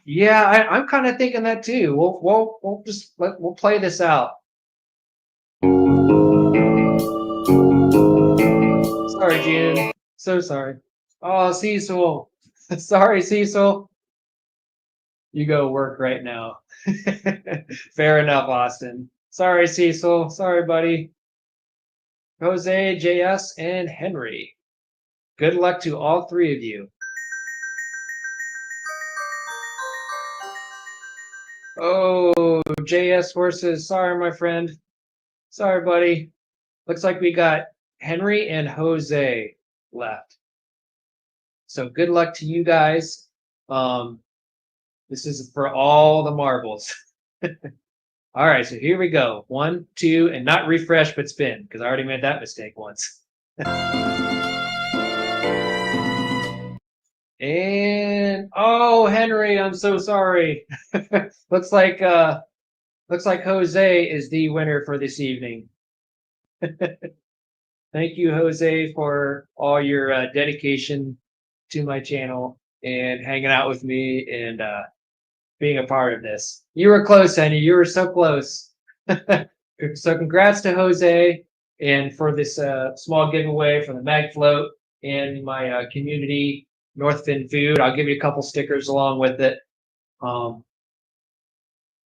Yeah, I'm kind of thinking that too. We'll play this out. Sorry, June. So sorry. Oh, Cecil. Sorry, Cecil. You go work right now. Fair enough, Austin. Sorry, Cecil. Sorry, buddy. Jose, JS, and Henry. Good luck to all three of you. Oh, JS horses. Sorry, my friend. Sorry, buddy. Looks like we got Henry and Jose left. So good luck to you guys. This is for all the marbles. All right, so here we go. 1, 2, and not refresh, but spin, because I already made that mistake once. And oh, Henry, I'm so sorry. looks like Jose is the winner for this evening. Thank you, Jose, for all your dedication to my channel and hanging out with me and being a part of this. You were close, Henry. You were so close. So congrats to Jose and for this small giveaway for the Mag Float and my community Northfin food. I'll give you a couple stickers along with it.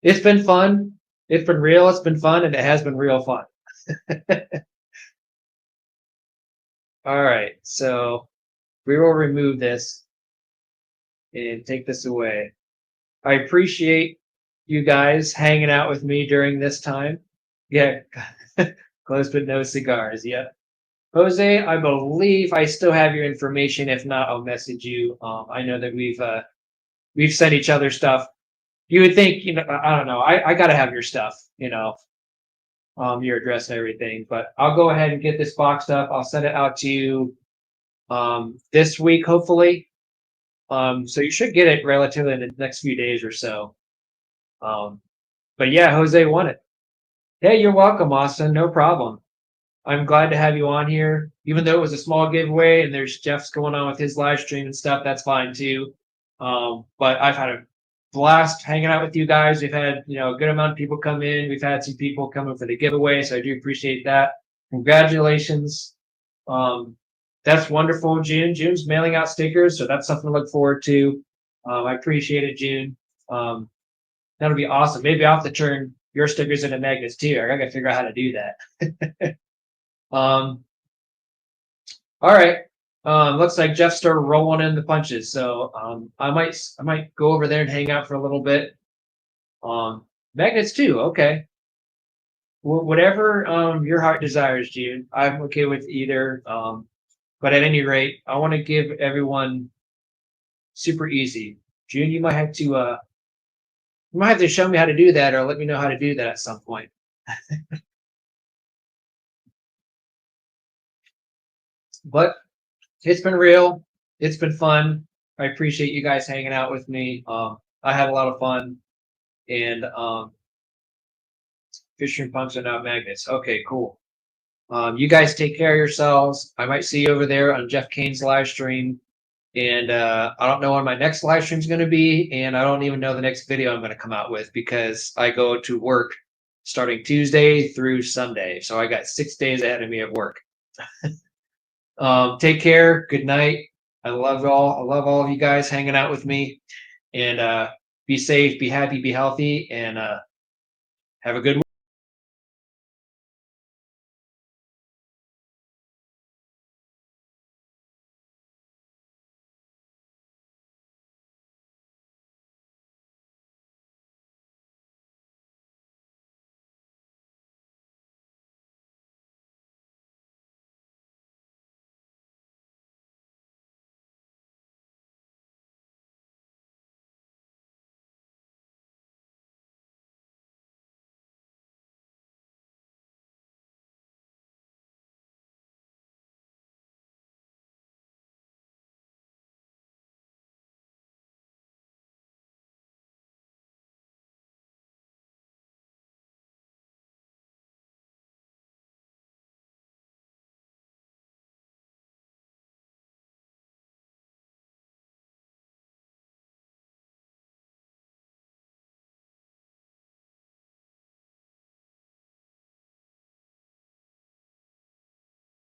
It's been fun. It's been real. It's been fun, and it has been real fun. All right, so we will remove this and take this away. I appreciate you guys hanging out with me during this time. Yeah, close but no cigars. Yep. Jose, I believe I still have your information. If not, I'll message you. I know that we've sent each other stuff. You would think, I don't know. I gotta have your stuff, your address and everything. But I'll go ahead and get this boxed up. I'll send it out to you this week, hopefully. So you should get it relatively in the next few days or so. But yeah, Jose won it. Hey, you're welcome, Austin. No problem. I'm glad to have you on here. Even though it was a small giveaway and there's Jeff's going on with his live stream and stuff, that's fine too. But I've had a blast hanging out with you guys. We've had, a good amount of people come in. We've had some people come in for the giveaway, so I do appreciate that. Congratulations. That's wonderful, June. June's mailing out stickers, so that's something to look forward to. I appreciate it, June. That'll be awesome. Maybe I'll have to turn your stickers into magnets too. I gotta figure out how to do that. All right. Looks like Jeff's started rolling in the punches, so I might go over there and hang out for a little bit. Magnets too. Okay. Whatever your heart desires, June. I'm okay with either. But at any rate, I want to give everyone super easy. June, you might have to show me how to do that, or let me know how to do that at some point. But it's been real. It's been fun. I appreciate you guys hanging out with me. I had a lot of fun, and fishing punks are not magnets. Okay, cool. You guys take care of yourselves. I might see you over there on Jeff Kane's live stream. And I don't know when my next live stream is going to be, and I don't even know the next video I'm going to come out with because I go to work starting Tuesday through Sunday. So I got 6 days ahead of me of work. Take care. Good night. I love all. I love all of you guys hanging out with me. And be safe, be happy, be healthy, and have a good one.